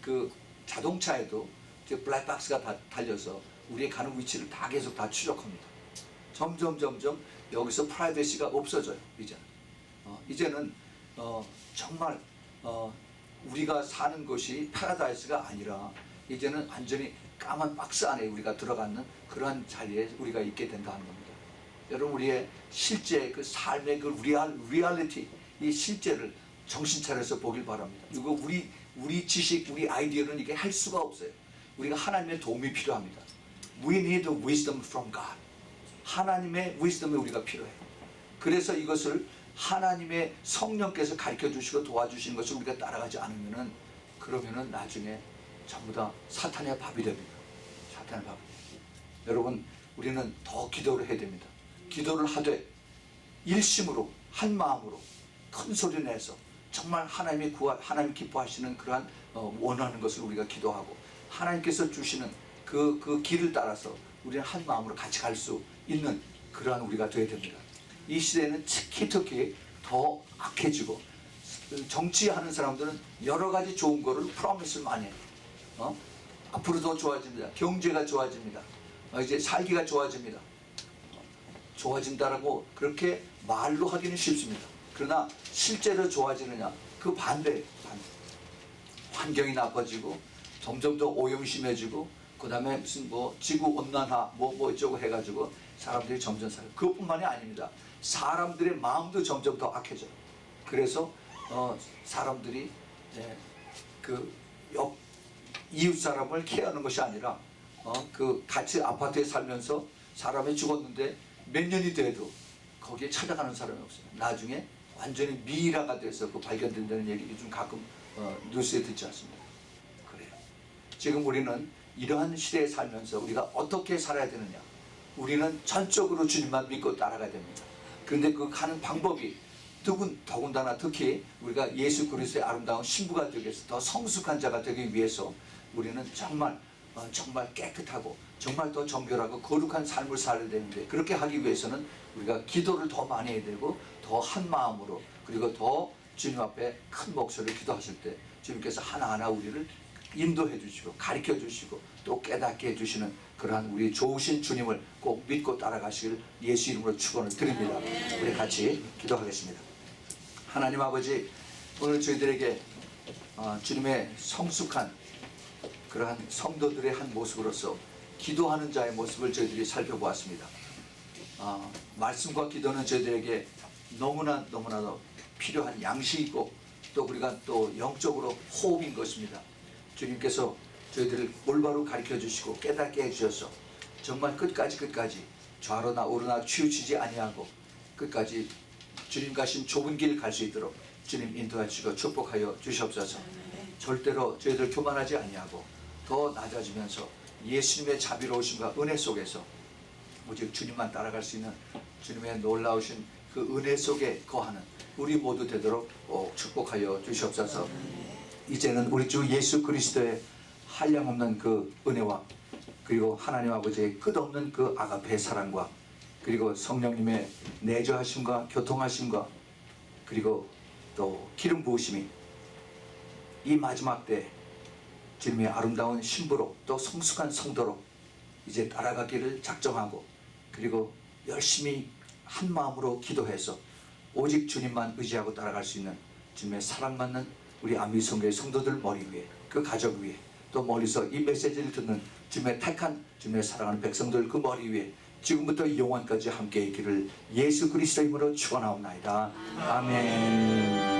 그 자동차에도 이제 블랙박스가 다 달려서 우리의 가는 위치를 다 계속 다 추적합니다. 점점 여기서 프라이버시가 없어져요. 이제는 정말 우리가 사는 것이 파라다이스가 아니라 이제는 완전히 까만 박스 안에 우리가 들어가는 그러한 자리에 우리가 있게 된다는 겁니다. 여러분 우리의 실제 그 삶의 그 리얼리티 이 실제를 정신 차려서 보길 바랍니다. 이거 우리 지식, 우리 아이디어는 이게 할 수가 없어요. 우리가 하나님의 도움이 필요합니다. We need wisdom from God. 하나님의 wisdom이 우리가 필요해요. 그래서 이것을 하나님의 성령께서 가르쳐 주시고 도와주시는 것을 우리가 따라가지 않으면은 그러면은 나중에 전부 다 사탄의 밥이 됩니다. 사탄의 밥. 여러분 우리는 더 기도를 해야 됩니다. 기도를 하되 일심으로 한 마음으로 큰 소리 내서 정말 하나님 기뻐하시는 그러한 원하는 것을 우리가 기도하고 하나님께서 주시는 그 길을 따라서 우리는 한 마음으로 같이 갈 수 있는 그러한 우리가 되어야 됩니다. 이 시대에는 특히 더 악해지고 정치하는 사람들은 여러 가지 좋은 거를 프로미스를 많이 해요. 앞으로 더 좋아집니다. 경제가 좋아집니다. 이제 살기가 좋아집니다. 좋아진다라고 그렇게 말로 하기는 쉽습니다. 그러나 실제로 좋아지느냐? 그 반대예요. 환경이 나빠지고 점점 더 오염이 심해지고 그 다음에 무슨 뭐 지구 온난화 뭐 이쪽으로 해가지고 사람들이 점점 살아요. 그것뿐만이 아닙니다. 사람들의 마음도 점점 더 악해져요. 그래서 사람들이 그 옆 이웃 사람을 케어하는 것이 아니라 그 같이 아파트에 살면서 사람이 죽었는데 몇 년이 돼도 거기에 찾아가는 사람이 없어요. 나중에 완전히 미이라가 돼서 그 발견된다는 얘기를 좀 가끔 뉴스에 듣지 않습니까? 그래요. 지금 우리는 이러한 시대에 살면서 우리가 어떻게 살아야 되느냐? 우리는 전적으로 주님만 믿고 따라가야 됩니다. 그런데 그 가는 방법이 더군다나 특히 우리가 예수 그리스도의 아름다운 신부가 되기 위해서 더 성숙한 자가 되기 위해서 우리는 정말 깨끗하고 정말 더 정결하고 거룩한 삶을 살아야 되는데 그렇게 하기 위해서는 우리가 기도를 더 많이 해야 되고 더 한 마음으로 그리고 더 주님 앞에 큰 목소리로 기도하실 때 주님께서 하나하나 우리를 인도해 주시고 가르쳐 주시고 또 깨닫게 해 주시는 그러한 우리 좋으신 주님을 꼭 믿고 따라가시길 예수 이름으로 축원을 드립니다. 우리 같이 기도하겠습니다. 하나님 아버지 오늘 저희들에게 주님의 성숙한 그러한 성도들의 한 모습으로서 기도하는 자의 모습을 저희들이 살펴보았습니다. 말씀과 기도는 저희들에게 너무나도 필요한 양식이고 또 우리가 또 영적으로 호흡인 것입니다. 주님께서 저희들을 올바로 가르쳐 주시고 깨닫게 해주셔서 정말 끝까지 좌로나 우로나 치우치지 아니하고 끝까지 주님 가신 좁은 길 갈 수 있도록 주님 인도해 주시고 축복하여 주시옵소서. 절대로 저희들 교만하지 아니하고 더 낮아지면서 예수님의 자비로우심과 은혜 속에서 오직 주님만 따라갈 수 있는 주님의 놀라우신 그 은혜 속에 거하는 우리 모두 되도록 축복하여 주시옵소서. 이제는 우리 주 예수 그리스도의 한량없는 그 은혜와 그리고 하나님 아버지의 끝없는 그 아가페 사랑과 그리고 성령님의 내주하심과 교통하심과 그리고 또 기름 부으심이 이 마지막 때 주님의 아름다운 신부로 또 성숙한 성도로 이제 따라가기를 작정하고 그리고 열심히 한 마음으로 기도해서 오직 주님만 의지하고 따라갈 수 있는 주님의 사랑받는 우리 안미성교회 성도들 머리 위에 그 가족 위에 또 멀리서 이 메시지를 듣는 주님의 택한 주님의 사랑하는 백성들 그 머리 위에 지금부터 영원까지 함께 있기를 예수 그리스도 이름으로 축원하옵나이다. 아멘.